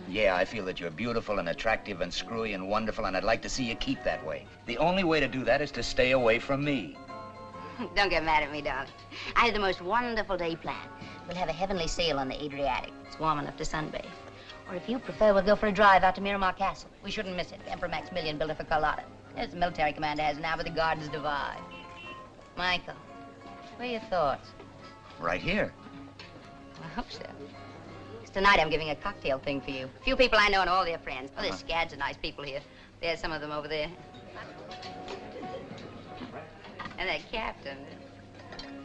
Yeah, I feel that you're beautiful and attractive and screwy and wonderful, and I'd like to see you keep that way. The only way to do that is to stay away from me. Don't get mad at me, darling. I had the most wonderful day planned. We'll have a heavenly sail on the Adriatic. It's warm enough to sunbathe. Or if you prefer, we'll go for a drive out to Miramar Castle. We shouldn't miss it. Emperor Maximilian built it for Carlotta. There's the military commander has now, but the gardens divide. Michael, what are your thoughts? Right here. I hope so. Tonight I'm giving a cocktail thing for you. A few people I know and all their friends. Oh, there's scads of nice people here. There's some of them over there. And that captain.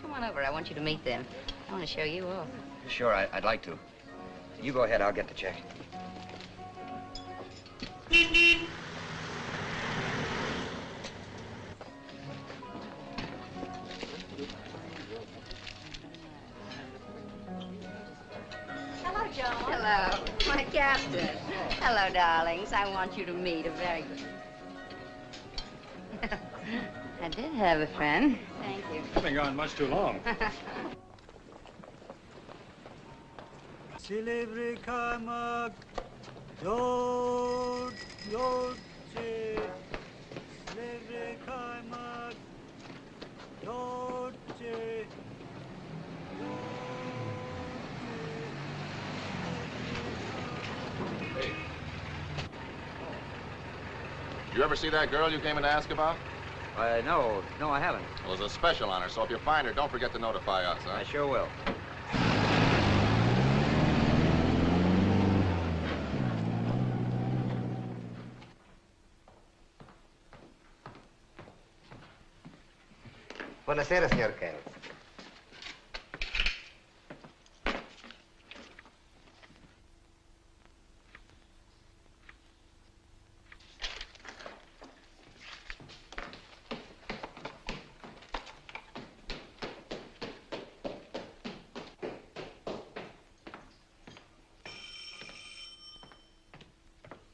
Come on over. I want you to meet them. I want to show you off. Sure, I'd like to. You go ahead. I'll get the check. Hello, Joan. Hello, my captain. Hello, darlings. I want you to meet a very good... I did have a friend. Thank you. You've been gone much too long. Silivri kaymak, yoğurt, yoğurtçı. Silivri kaymak, yoğurtçı. You ever see that girl you came in to ask about? No, I haven't. Well, there's a special on her, so if you find her, don't forget to notify us, huh? I sure will. Buonasera, signor Kells.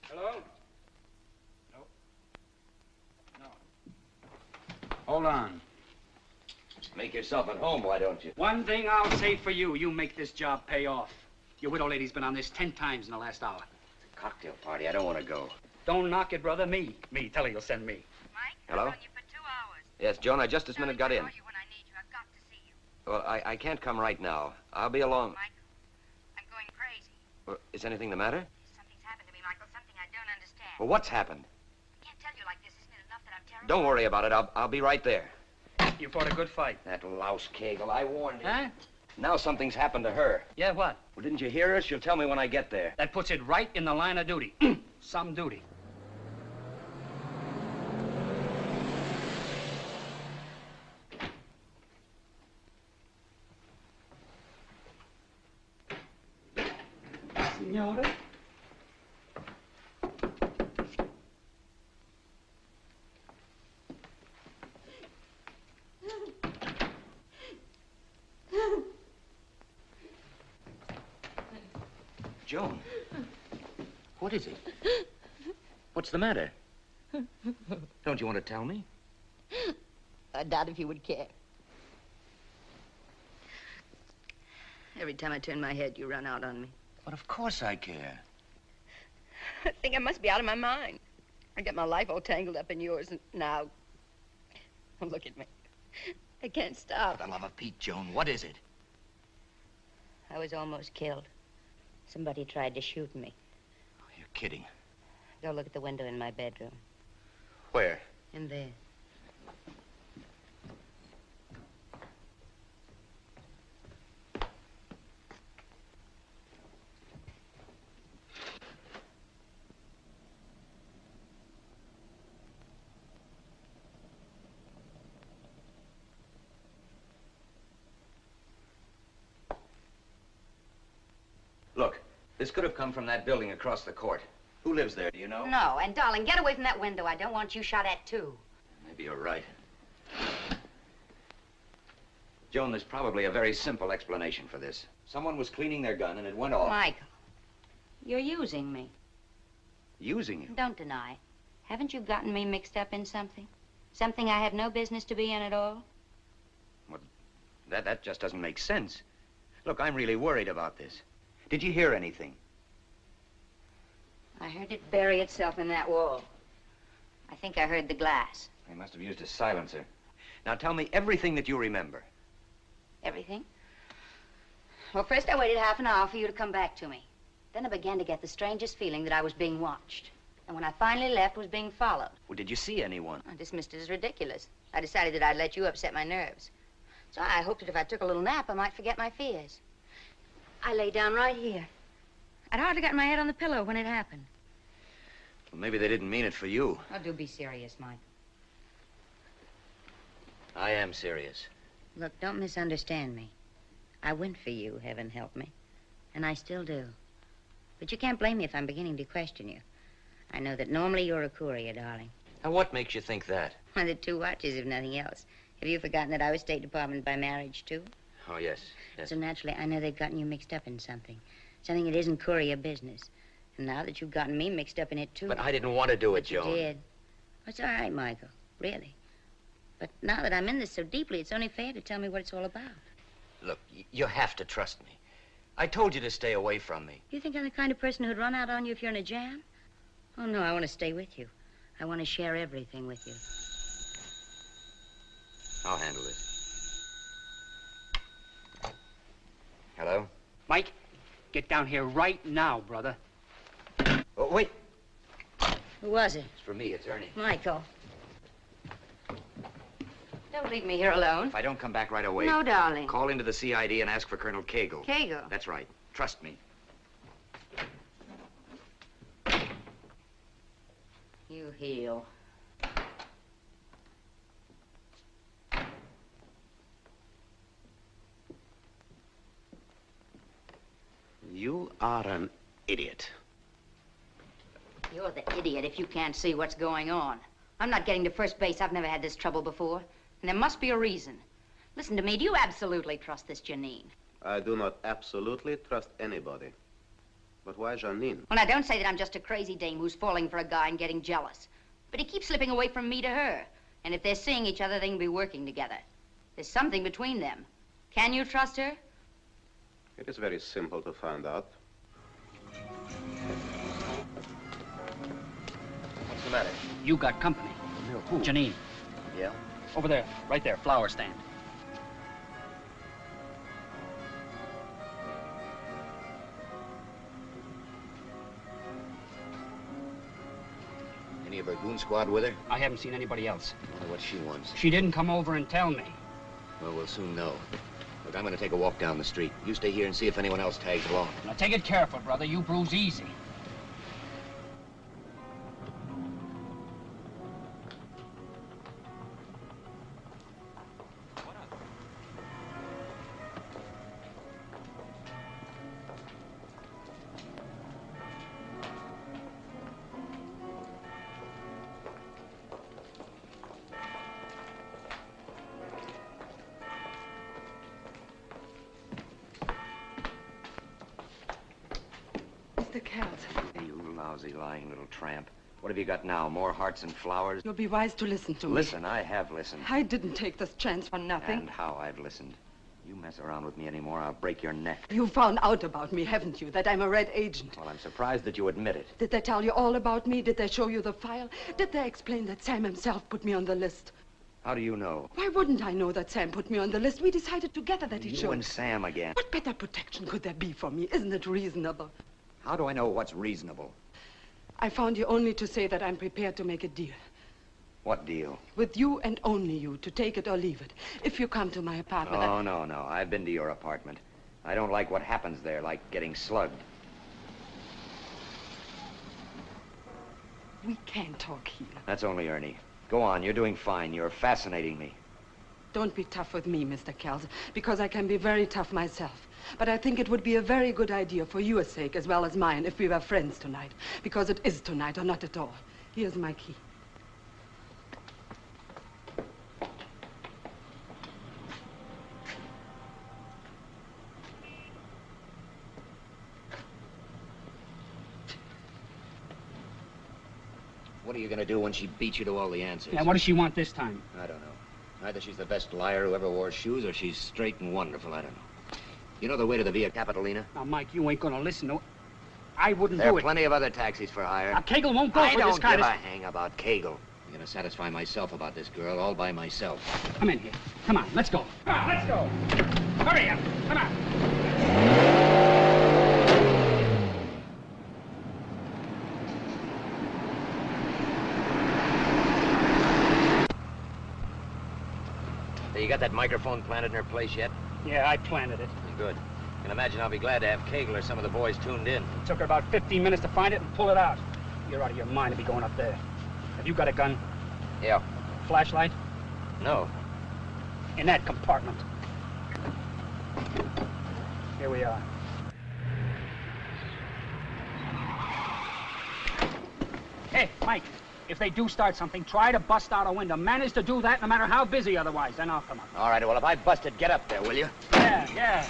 Hello? No. No. Hold on. Make yourself at home, why don't you? One thing I'll say for you, you make this job pay off. Your widow lady's been on this 10 times in the last hour. It's a cocktail party. I don't want to go. Don't knock it, brother. Me. Tell her you'll send me. Hello? Yes, Joan, I just this minute got in. Well, I can't come right now. I'll be along. I'm going crazy. Well, is anything the matter? Something's happened to me, Michael. Something I don't understand. Well, what's happened? I can't tell you like this. Isn't it enough that I'm terrible? Don't worry about it. I'll be right there. You fought a good fight. That louse Kegel, I warned you. Huh? Now something's happened to her. Yeah, what? Well, didn't you hear her? She'll tell me when I get there. That puts it right in the line of duty. Some duty. Signore? Joan, what is it? What's the matter? Don't you want to tell me? I doubt if you would care. Every time I turn my head, you run out on me. But of course I care. I think I must be out of my mind. I got my life all tangled up in yours, and now... Oh, look at me. I can't stop. For the love of Pete, Joan, what is it? I was almost killed. Somebody tried to shoot me. Oh, you're kidding. Go look at the window in my bedroom. Where? In there. Look, this could have come from that building across the court. Who lives there, do you know? No, and darling, get away from that window. I don't want you shot at, too. Maybe you're right. Joan, there's probably a very simple explanation for this. Someone was cleaning their gun and it went off. Michael, you're using me. Using you? Don't deny it. Haven't you gotten me mixed up in something? Something I have no business to be in at all? Well, that just doesn't make sense. Look, I'm really worried about this. Did you hear anything? I heard it bury itself in that wall. I think I heard the glass. They must have used a silencer. Now tell me everything that you remember. Everything? Well, first I waited half an hour for you to come back to me. Then I began to get the strangest feeling that I was being watched. And when I finally left, was being followed. Well, did you see anyone? I dismissed it as ridiculous. I decided that I'd let you upset my nerves. So I hoped that if I took a little nap, I might forget my fears. I lay down right here. I'd hardly gotten my head on the pillow when it happened. Well, maybe they didn't mean it for you. Oh, do be serious, Mike. I am serious. Look, don't misunderstand me. I went for you, heaven help me. And I still do. But you can't blame me if I'm beginning to question you. I know that normally you're a courier, darling. And what makes you think that? Well, the 2 watches, if nothing else. Have you forgotten that I was State Department by marriage, too? Oh, yes, yes. So naturally, I know they've gotten you mixed up in something. Something that isn't courier business. And now that you've gotten me mixed up in it, too. But I didn't want to do it, But you Joan. did. It's all right, Michael. Really. But now that I'm in this so deeply, it's only fair to tell me what it's all about. Look, you have to trust me. I told you to stay away from me. You think I'm the kind of person who'd run out on you if you're in a jam? Oh, no, I want to stay with you. I want to share everything with you. I'll handle this. Hello? Mike, get down here right now, brother. Oh, wait. Who was it? It's for me. It's Ernie. Michael. Don't leave me here alone. If I don't come back right away... No, darling. Call into the CID and ask for Colonel Cagle. Cagle? That's right. Trust me. You heal. You are an idiot. You're the idiot if you can't see what's going on. I'm not getting to first base. I've never had this trouble before. And there must be a reason. Listen to me. Do you absolutely trust this Janine? I do not absolutely trust anybody. But why Janine? Well, now, don't say that I'm just a crazy dame who's falling for a guy and getting jealous. But he keeps slipping away from me to her. And if they're seeing each other, they can be working together. There's something between them. Can you trust her? It is very simple to find out. What's the matter? You got company. Who? Janine. Yeah? Over there, right there, flower stand. Any of her goon squad with her? I haven't seen anybody else. I wonder what she wants. She didn't come over and tell me. Well, we'll soon know. Look, I'm going to take a walk down the street. You stay here and see if anyone else tags along. Now, take it careful, brother. You bruise easy. Mr. Kells. Hey, you lousy, lying little tramp. What have you got now? More hearts and flowers? You'll be wise to listen to me. Listen, I have listened. I didn't take this chance for nothing. And how I've listened. You mess around with me anymore, I'll break your neck. You found out about me, haven't you? That I'm a red agent. Well, I'm surprised that you admit it. Did they tell you all about me? Did they show you the file? Did they explain that Sam himself put me on the list? How do you know? Why wouldn't I know that Sam put me on the list? We decided together that he should. You and Sam again. What better protection could there be for me? Isn't it reasonable? How do I know what's reasonable? I found you only to say that I'm prepared to make a deal. What deal? With you and only you, to take it or leave it. If you come to my apartment... Oh, no. I've been to your apartment. I don't like what happens there, like getting slugged. We can't talk here. That's only Ernie. Go on, you're doing fine. You're fascinating me. Don't be tough with me, Mr. Kells, because I can be very tough myself. But I think it would be a very good idea for your sake as well as mine if we were friends tonight. Because it is tonight, or not at all. Here's my key. What are you going to do when she beats you to all the answers? Now, what does she want this time? I don't know. Either she's the best liar who ever wore shoes, or she's straight and wonderful. I don't know. You know the way to the Via Capitolina? Now, Mike, you ain't gonna listen to... I wouldn't There do are it. plenty of other taxis for hire. Now, Cagle won't go I for this don't kind give of... a hang about Cagle. I'm going to satisfy myself about this girl all by myself. Come in here. Come on, let's go. Come on, let's go. Hurry up. Come on. Hey, you got that microphone planted in her place yet? Yeah, I planted it. Good. And imagine I'll be glad to have Cagle or some of the boys tuned in. It took her about 15 minutes to find it and pull it out. You're out of your mind to be going up there. Have you got a gun? Yeah. Flashlight? No. In that compartment. Here we are. Hey, Mike, if they do start something, try to bust out a window. Manage to do that no matter how busy otherwise, then I'll come up. All right, well, if I bust it, get up there, will you? Yeah, yeah.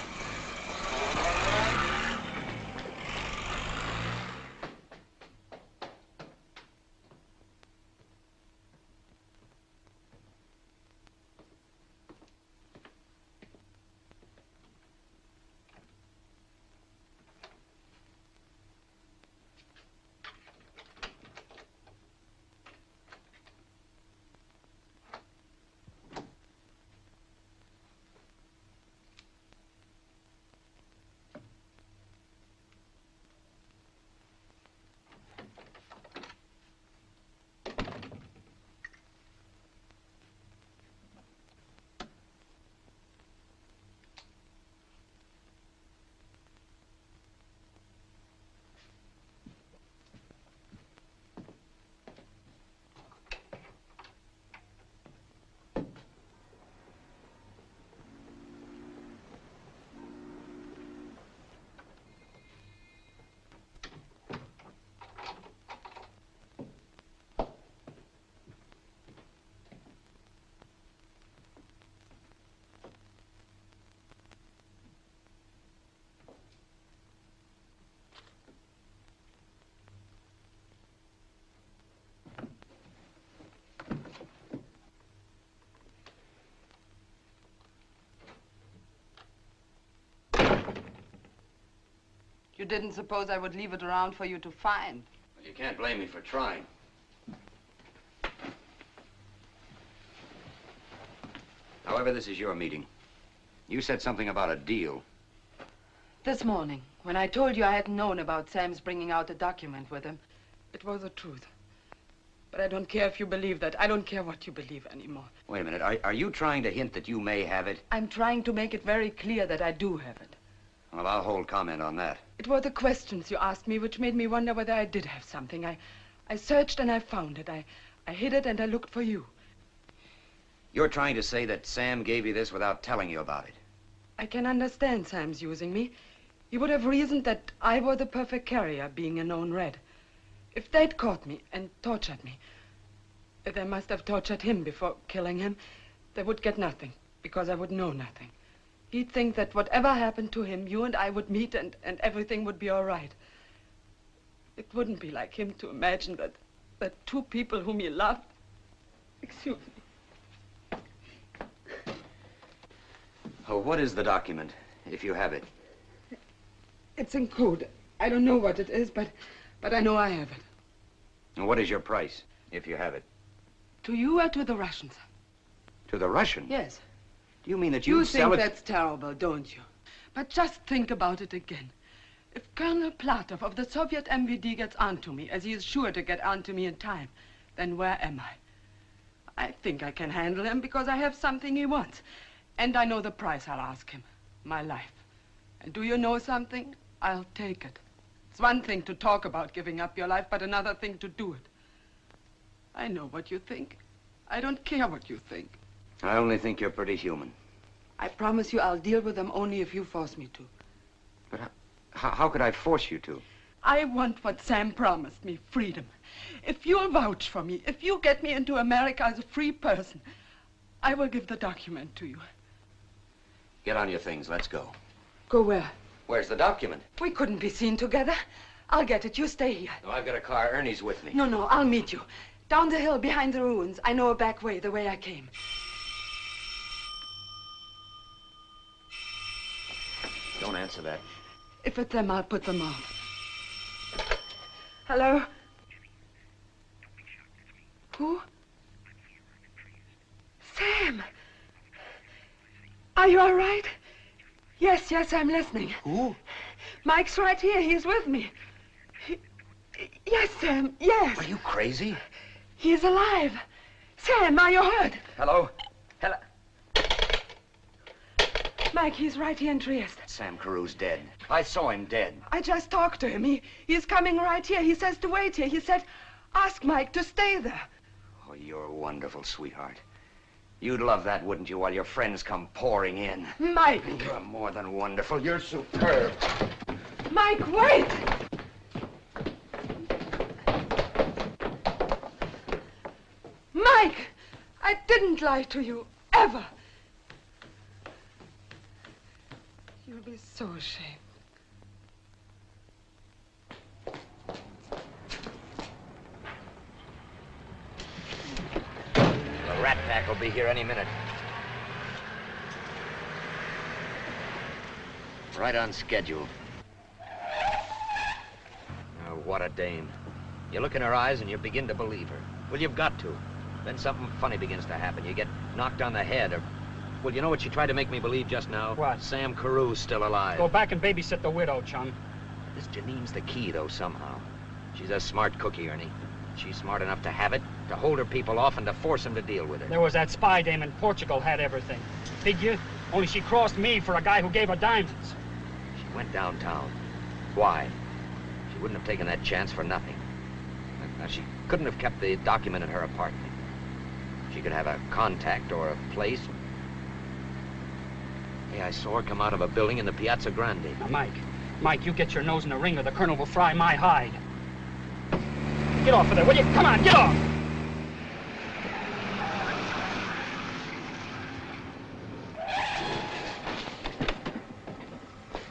You didn't suppose I would leave it around for you to find. Well, you can't blame me for trying. However, this is your meeting. You said something about a deal. This morning, when I told you I hadn't known about Sam's bringing out a document with him, it was the truth. But I don't care if you believe that. I don't care what you believe anymore. Wait a minute. Are you trying to hint that you may have it? I'm trying to make it very clear that I do have it. Well, I'll hold comment on that. It were the questions you asked me which made me wonder whether I did have something. I searched and I found it. I hid it and I looked for you. You're trying to say that Sam gave you this without telling you about it? I can understand Sam's using me. He would have reasoned that I were the perfect carrier, being a known red. If they'd caught me and tortured me, they must have tortured him before killing him. They would get nothing, because I would know nothing. He'd think that whatever happened to him, you and I would meet and everything would be all right. It wouldn't be like him to imagine that two people whom he loved... Excuse me. Oh, what is the document, if you have it? It's in code. I don't know what it is, but I know I have it. And what is your price, if you have it? To you or to the Russians? To the Russian? Yes. Do you mean that you sell it? You think that's terrible, don't you? But just think about it again. If Colonel Platov of the Soviet MVD gets onto me, as he is sure to get onto me in time, then where am I? I think I can handle him because I have something he wants. And I know the price I'll ask him. My life. And do you know something? I'll take it. It's one thing to talk about giving up your life, but another thing to do it. I know what you think. I don't care what you think. I only think you're pretty human. I promise you I'll deal with them only if you force me to. But how could I force you to? I want what Sam promised me, freedom. If you'll vouch for me, if you get me into America as a free person, I will give the document to you. Get on your things. Let's go. Go where? Where's the document? We couldn't be seen together. I'll get it. You stay here. No, I've got a car. Ernie's with me. No, I'll meet you. Down the hill behind the ruins. I know a back way, the way I came. Don't answer that. If it's them, I'll put them out. Hello? Who? Sam! Are you all right? Yes, I'm listening. Who? Mike's right here. He's with me. Yes, Sam, yes. Are you crazy? He's alive. Sam, are you hurt? Hello? Mike, he's right here in Trieste. Sam Carew's dead. I saw him dead. I just talked to him. He's coming right here. He says to wait here. He said, ask Mike to stay there. Oh, you're wonderful, sweetheart. You'd love that, wouldn't you, while your friends come pouring in? Mike! You're more than wonderful. You're superb. Mike, wait! didn't lie to you, ever. You'll be so ashamed. The rat pack will be here any minute. Right on schedule. Oh, what a dame. You look in her eyes and you begin to believe her. Well, you've got to. Then something funny begins to happen. You get knocked on the head or... Well, you know what she tried to make me believe just now? What? Sam Carew's still alive. Go back and babysit the widow, chum. This Janine's the key, though, somehow. She's a smart cookie, Ernie. She's smart enough to have it, to hold her people off, and to force them to deal with her. There was that spy dame in Portugal had everything. Figure? Only she crossed me for a guy who gave her diamonds. She went downtown. Why? She wouldn't have taken that chance for nothing. Now, she couldn't have kept the document in her apartment. She could have a contact or a place. Hey, I saw her come out of a building in the Piazza Grande. Now, Mike, you get your nose in the ring or the colonel will fry my hide. Get off of there, will you? Come on, get off!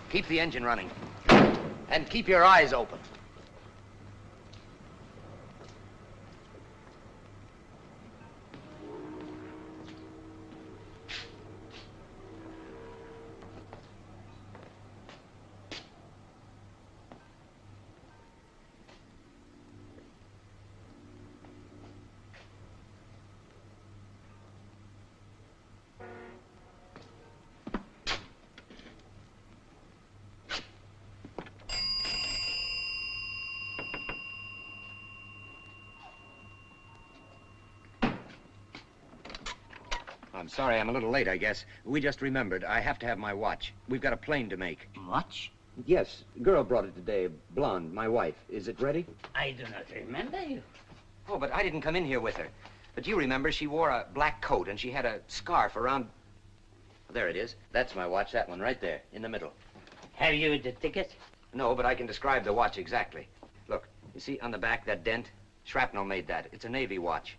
Keep the engine running. And keep your eyes open. I'm sorry, I'm a little late, I guess. We just remembered. I have to have my watch. We've got a plane to make. Watch? Yes. Girl brought it today. Blonde, my wife. Is it ready? I do not remember you. Oh, but I didn't come in here with her. But you remember she wore a black coat and she had a scarf around... Oh, there it is. That's my watch, that one right there, in the middle. Have you the ticket? No, but I can describe the watch exactly. Look, you see on the back, that dent? Shrapnel made that. It's a Navy watch.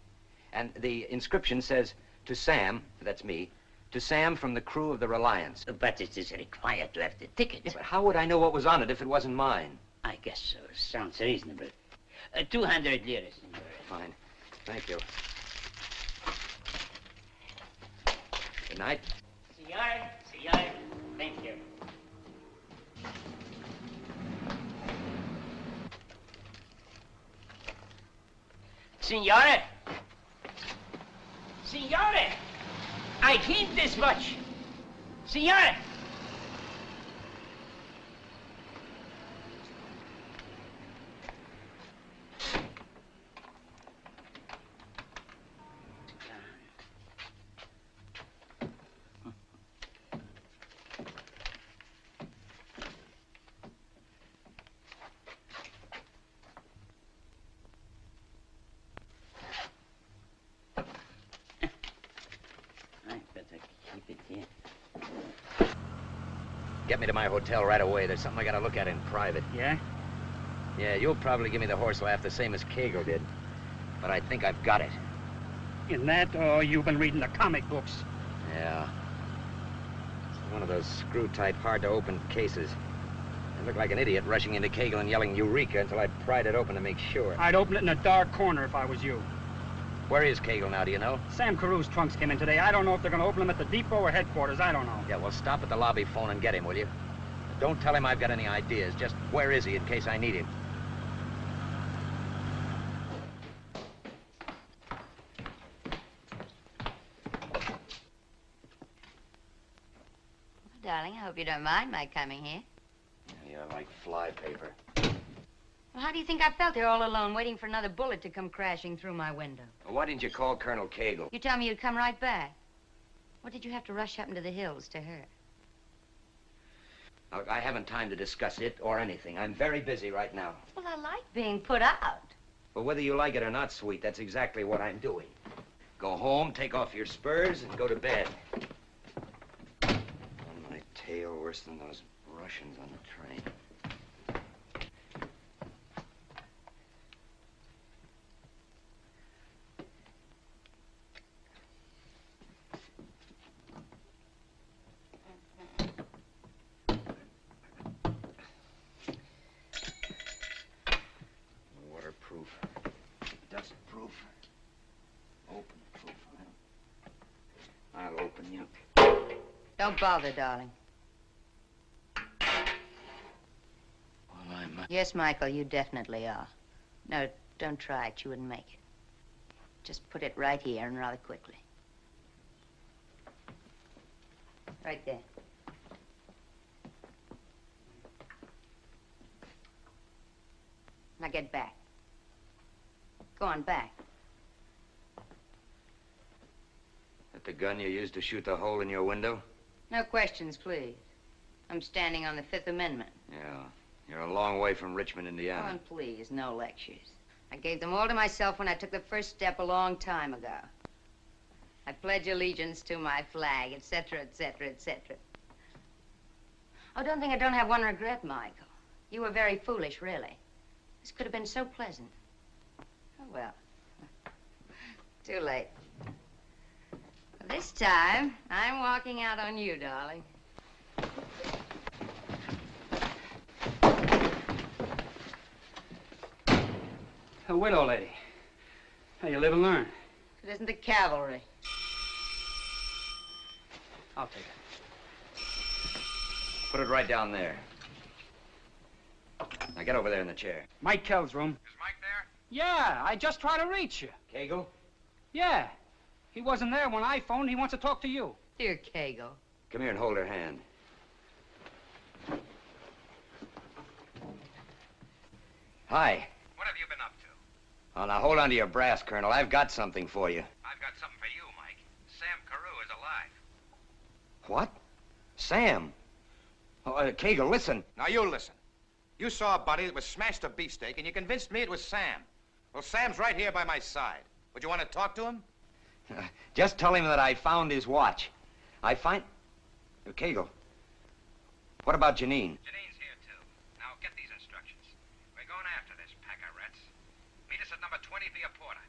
And the inscription says... To Sam, that's me, to Sam from the crew of the Reliance. But it is required to have the ticket. Yeah, but how would I know what was on it if it wasn't mine? I guess so. Sounds reasonable. 200 lira, senor. Fine. Thank you. Good night. Senor. Thank you. Signore! Signore! I hint this much. Signore! Get me to my hotel right away. There's something I gotta look at in private. Yeah? Yeah, you'll probably give me the horse laugh the same as Kegel did. But I think I've got it. In that, or you've been reading the comic books? Yeah. It's one of those screw-type, hard-to-open cases. I looked like an idiot rushing into Kegel and yelling Eureka until I pried it open to make sure. I'd open it in a dark corner if I was you. Where is Kegel now, do you know? Sam Carew's trunks came in today. I don't know if they're going to open them at the depot or headquarters. I don't know. Yeah, well, stop at the lobby phone and get him, will you? Don't tell him I've got any ideas. Just where is he in case I need him? Well, darling, I hope you don't mind my coming here. You're like fly paper. Well, how do you think I felt here all alone, waiting for another bullet to come crashing through my window? Well, why didn't you call Colonel Kegel? You tell me you'd come right back. What did you have to rush up into the hills to her? Look, I haven't time to discuss it or anything. I'm very busy right now. Well, I like being put out. Well, whether you like it or not, sweet, that's exactly what I'm doing. Go home, take off your spurs, and go to bed. On my tail, worse than those Russians on the train. Don't bother, darling. Well, I'm... Yes, Michael, you definitely are. No, don't try it. You wouldn't make it. Just put it right here and rather quickly. Right there. Now get back. Go on, back. That the gun you used to shoot the hole in your window? No questions, please. I'm standing on the Fifth Amendment. Yeah. You're a long way from Richmond, Go Indiana. on, please. No lectures. I gave them all to myself when I took the first step a long time ago. I pledge allegiance to my flag, etc., etc., etc. Oh, don't think I don't have one regret, Michael. You were very foolish, really. This could have been so pleasant. Oh, well. Too late. This time, I'm walking out on you, darling. A widow lady. How you live and learn. It isn't the cavalry. I'll take it. Put it right down there. Now get over there in the chair. Mike Kell's room. Is Mike there? Yeah, I just tried to reach you. Cagle? Yeah. He wasn't there when I phoned. He wants to talk to you. Dear Cagle. Come here and hold her hand. Hi. What have you been up to? Oh, now hold on to your brass, Colonel. I've got something for you. I've got something for you, Mike. Sam Carew is alive. What? Sam? Oh, Cagle, listen. Now you listen. You saw a body that was smashed to beefsteak, and you convinced me it was Sam. Well, Sam's right here by my side. Would you want to talk to him? Just tell him that I found his watch. I find... Cagle, what about Janine? Janine's here, too. Now, get these instructions. We're going after this pack of rats. Meet us at number 20 via Porter.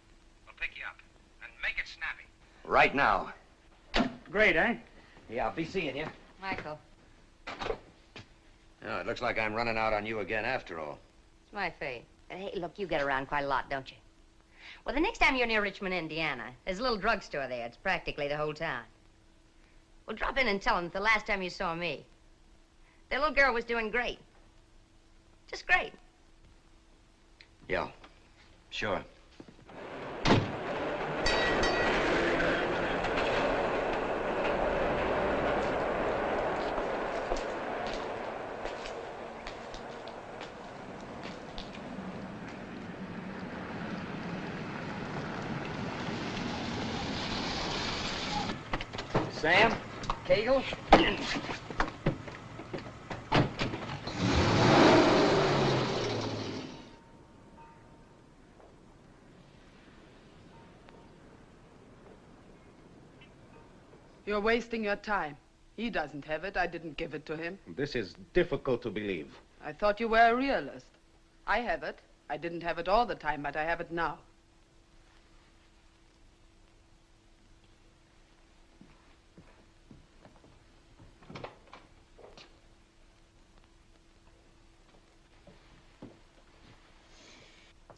We'll pick you up. And make it snappy. Right now. Great, eh? Yeah, I'll be seeing you. Michael, Oh, it looks like I'm running out on you again after all. it's my fate. Hey, look, you get around quite a lot, don't you? Well, the next time you're near Richmond, Indiana, there's a little drugstore there. It's practically the whole town. Well, drop in and tell them that the last time you saw me, their little girl was doing great. Just great. Yeah, sure. Sam? Cagle? You're wasting your time. He doesn't have it. I didn't give it to him. This is difficult to believe. I thought you were a realist. I have it. I didn't have it all the time, but I have it now.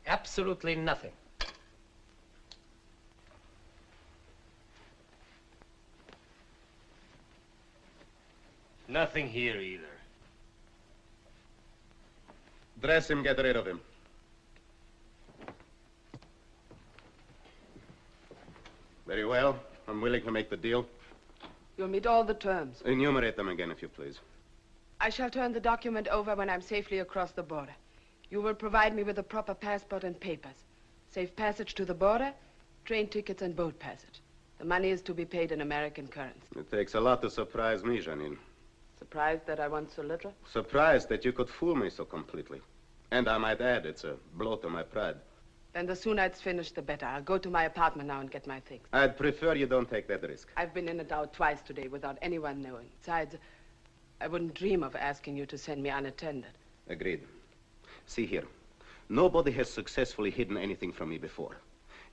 Absolutely nothing. Nothing here either. Dress him, get rid of him. Very well. I'm willing to make the deal. You'll meet all the terms. Enumerate them again, if you please. I shall turn the document over when I'm safely across the border. You will provide me with a proper passport and papers. Safe passage to the border, train tickets and boat passage. The money is to be paid in American currency. It takes a lot to surprise me, Janine. Surprised that I want so little? Surprised that you could fool me so completely. And I might add, it's a blow to my pride. Then the sooner it's finished, the better. I'll go to my apartment now and get my things. I'd prefer you don't take that risk. I've been in and out twice today without anyone knowing. Besides, I wouldn't dream of asking you to send me unattended. Agreed. See here. Nobody has successfully hidden anything from me before.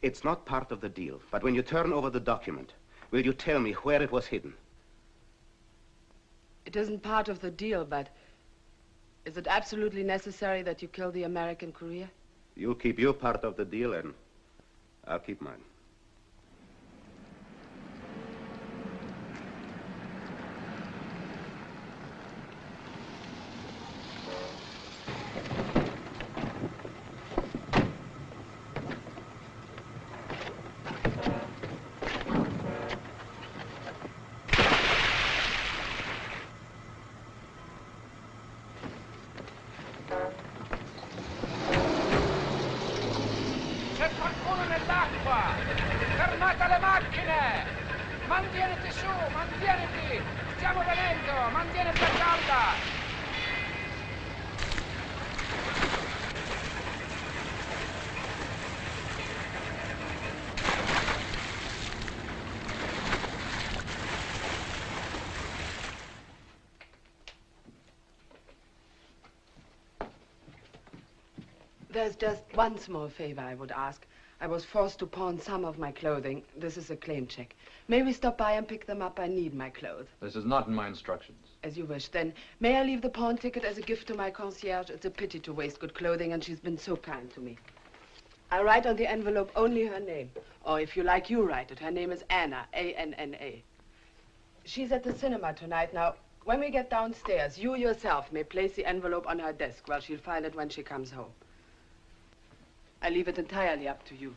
It's not part of the deal, but when you turn over the document, will you tell me where it was hidden? It isn't part of the deal, but is it absolutely necessary that you kill the American courier? You'll keep your part of the deal, and I'll keep mine. Silenzio! Mantiene testa alta! There's just one small favor I would ask. I was forced to pawn some of my clothing. This is a claim check. May we stop by and pick them up? I need my clothes. This is not in my instructions. As you wish. Then, may I leave the pawn ticket as a gift to my concierge? It's a pity to waste good clothing, and she's been so kind to me. I write on the envelope only her name. Or if you like, you write it. Her name is Anna, A-N-N-A. She's at the cinema tonight. Now, when we get downstairs, you yourself may place the envelope on her desk. Well, she'll find it when she comes home. I leave it entirely up to you.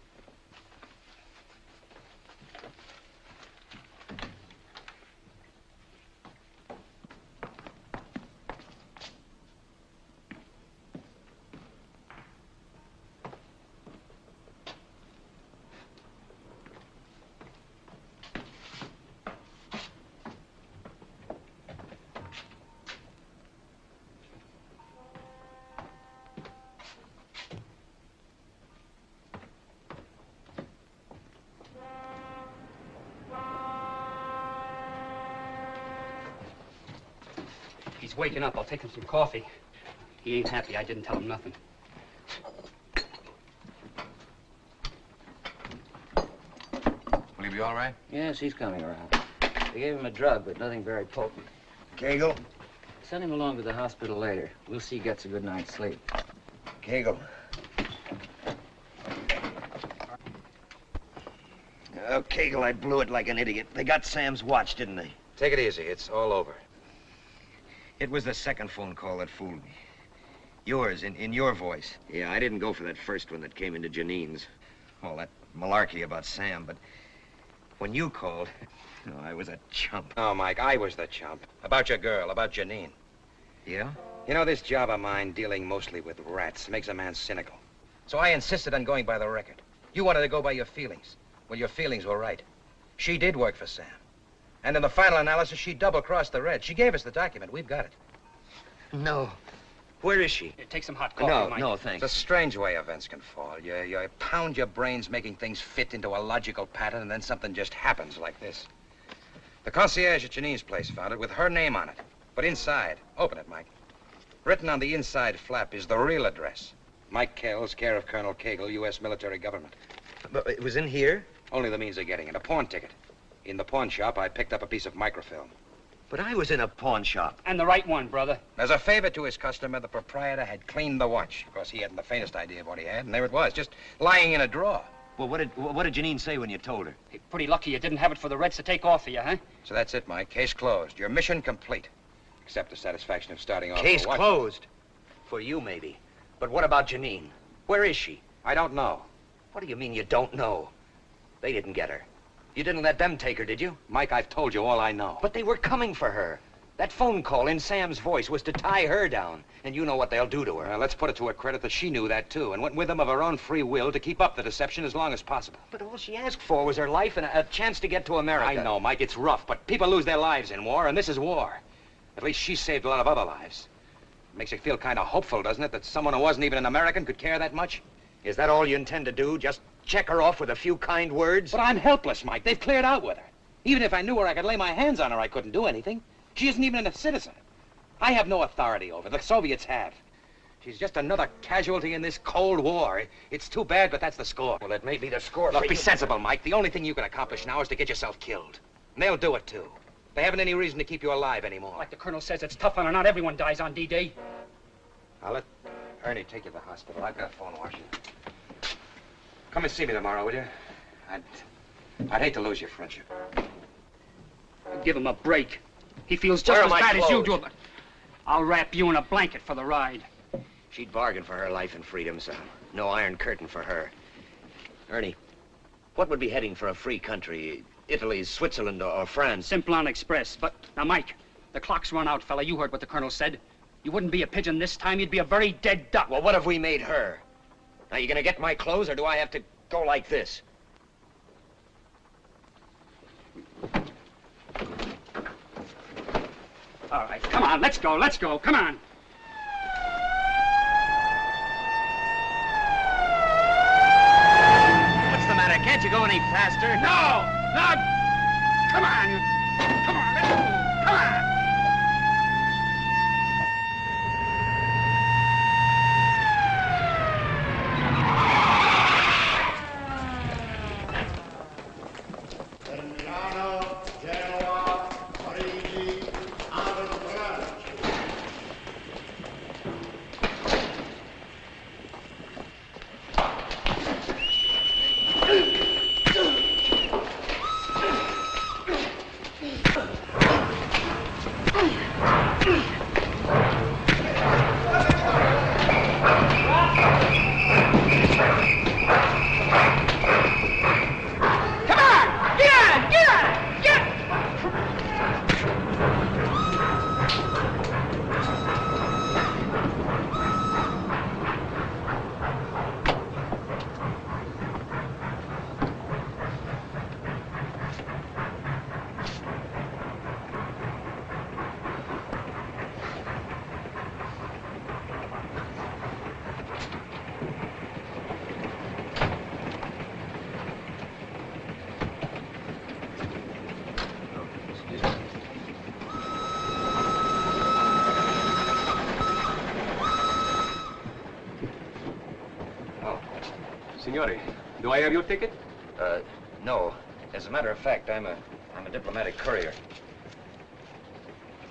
He's waking up. I'll take him some coffee. He ain't happy. I didn't tell him nothing. Will he be all right? Yes, he's coming around. They gave him a drug, but nothing very potent. Kegel. Send him along to the hospital later. We'll see he gets a good night's sleep. Kegel. Oh, Kegel, I blew it like an idiot. They got Sam's watch, didn't they? Take it easy. It's all over. It was the second phone call that fooled me. Yours, in your voice. Yeah, I didn't go for that first one that came into Janine's. Well, that malarkey about Sam, but when you called, oh, I was a chump. Oh, Mike, I was the chump. About your girl, about Janine. Yeah? You know, this job of mine, dealing mostly with rats, makes a man cynical. So I insisted on going by the record. You wanted to go by your feelings. Well, your feelings were right. She did work for Sam. And in the final analysis, she double-crossed the Reds. She gave us the document. We've got it. No. Where is she? Take some hot coffee, Mike. No, thanks. It's a strange way events can fall. You pound your brains making things fit into a logical pattern, and then something just happens like this. The concierge at Janine's place found it with her name on it. But inside, open it, Mike. Written on the inside flap is the real address. Mike Kells, care of Colonel Kegel, U.S. military government. But it was in here? Only the means of getting it. A pawn ticket. In the pawn shop, I picked up a piece of microfilm. But I was in a pawn shop. And the right one, brother. As a favor to his customer, the proprietor had cleaned the watch. Of course, he hadn't the faintest idea of what he had, and there it was, just lying in a drawer. Well, what did Janine say when you told her? Hey, pretty lucky you didn't have it for the Reds to take off of you, huh? So that's it, Mike. Case closed. Your mission complete. Except the satisfaction of starting off. Case closed? For you, maybe. But what about Janine? Where is she? I don't know. What do you mean you don't know? They didn't get her. You didn't let them take her, did you? Mike, I've told you all I know. But they were coming for her. That phone call in Sam's voice was to tie her down. And you know what they'll do to her. Well, let's put it to her credit that she knew that, too, and went with them of her own free will to keep up the deception as long as possible. But all she asked for was her life and a chance to get to America. I know, Mike, it's rough, but people lose their lives in war, and this is war. At least she saved a lot of other lives. It makes you feel kind of hopeful, doesn't it, that someone who wasn't even an American could care that much? Is that all you intend to do? Just check her off with a few kind words? But I'm helpless, Mike. They've cleared out with her. Even if I knew where I could lay my hands on her, I couldn't do anything. She isn't even a citizen. I have no authority over her. The Soviets have. She's just another casualty in this Cold War. It's too bad, but that's the score. Well, that may be the score. Look, be sensible, Mike. The only thing you can accomplish now is to get yourself killed. And they'll do it, too. They haven't any reason to keep you alive anymore. Like the colonel says, it's tough on her. Not everyone dies on D-Day. I'll let Ernie take you to the hospital. I've got a phone washing. Come and see me tomorrow, will you? I'd hate to lose your friendship. Give him a break. He feels just as bad as you do. But I'll wrap you in a blanket for the ride. She'd bargain for her life and freedom, Sam. No iron curtain for her. Ernie, what would be heading for a free country? Italy, Switzerland, or France? Simplon Express. But, now, Mike, the clock's run out, fella. You heard what the colonel said. You wouldn't be a pigeon this time. You'd be a very dead duck. Well, what have we made her? Now, you gonna get my clothes, or do I have to go like this? All right, come on, let's go, come on. What's the matter? Can't you go any faster? No! Come on, let's go, come on! Signore, do I have your ticket? No. As a matter of fact, I'm a diplomatic courier.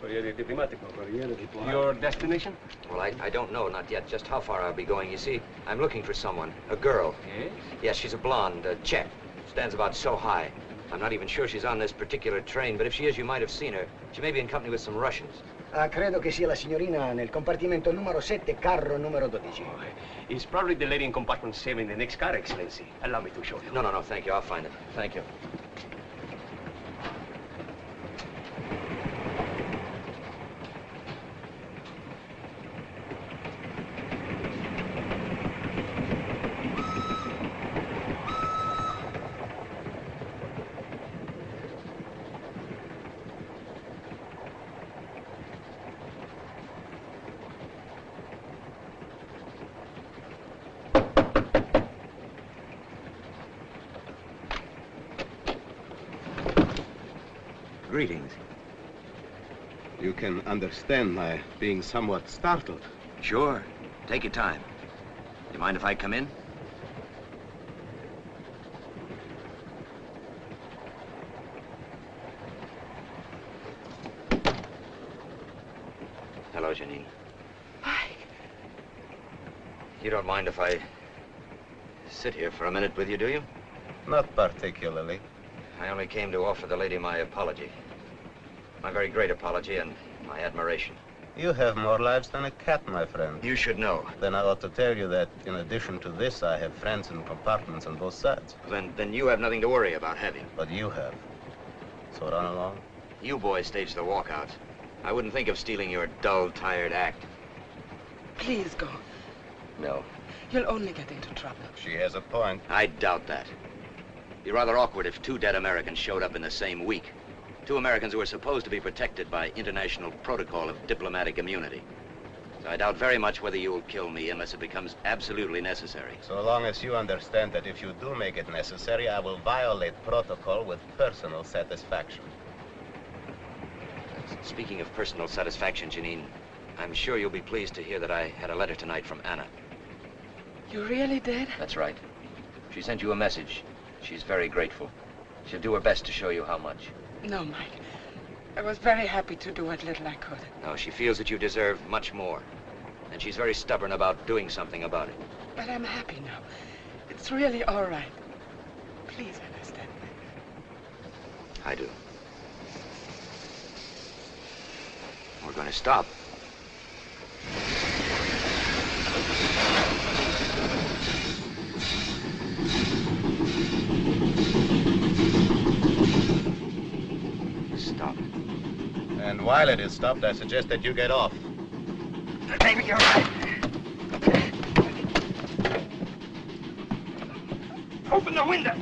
Corriere diplomatico, corriere diplomatico. Your destination? Well, I don't know, not yet, just how far I'll be going. You see, I'm looking for someone, a girl. Yes? Yes, she's a blonde, Czech. Stands about so high. I'm not even sure she's on this particular train, but if she is, you might have seen her. She may be in company with some Russians. Credo che sia la signorina nel compartimento numero 7, carro numero 12. It's probably the lady in compartment 7 in the next car, Excellency. Allow me to show you. No, thank you. I'll find it. Thank you. Greetings. You can understand my being somewhat startled. Sure. Take your time. You mind if I come in? Hello, Janine. Hi. You don't mind if I sit here for a minute with you, do you? Not particularly. I only came to offer the lady my apology. My very great apology and my admiration. You have more lives than a cat, my friend. You should know. Then I ought to tell you that, in addition to this, I have friends in compartments on both sides. Then you have nothing to worry about, have you? But you have. So run along. You boys stage the walkouts. I wouldn't think of stealing your dull, tired act. Please go. No. You'll only get into trouble. She has a point. I doubt that. It'd be rather awkward if two dead Americans showed up in the same week. Two Americans who are supposed to be protected by international protocol of diplomatic immunity. So I doubt very much whether you'll kill me unless it becomes absolutely necessary. So long as you understand that if you do make it necessary, I will violate protocol with personal satisfaction. Speaking of personal satisfaction, Janine, I'm sure you'll be pleased to hear that I had a letter tonight from Anna. You really did? That's right. She sent you a message. She's very grateful. She'll do her best to show you how much. No, Mike. I was very happy to do what little I could. No, she feels that you deserve much more. And she's very stubborn about doing something about it. But I'm happy now. It's really all right. Please understand me. I do. We're going to stop. Stop. And while it is stopped, I suggest that you get off. Maybe you're right. Open the window.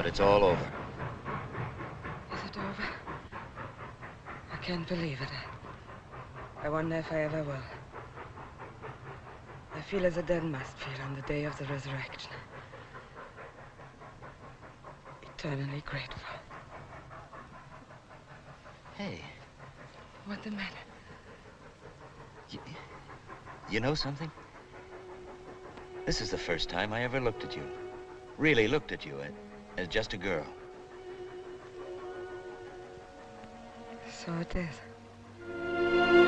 it's all over. Is it over? I can't believe it. I wonder if I ever will. I feel as the dead must feel on the day of the resurrection. Eternally grateful. Hey, What's the matter? you know something? This is the first time I ever looked at you. Really looked at you as just a girl. So it is.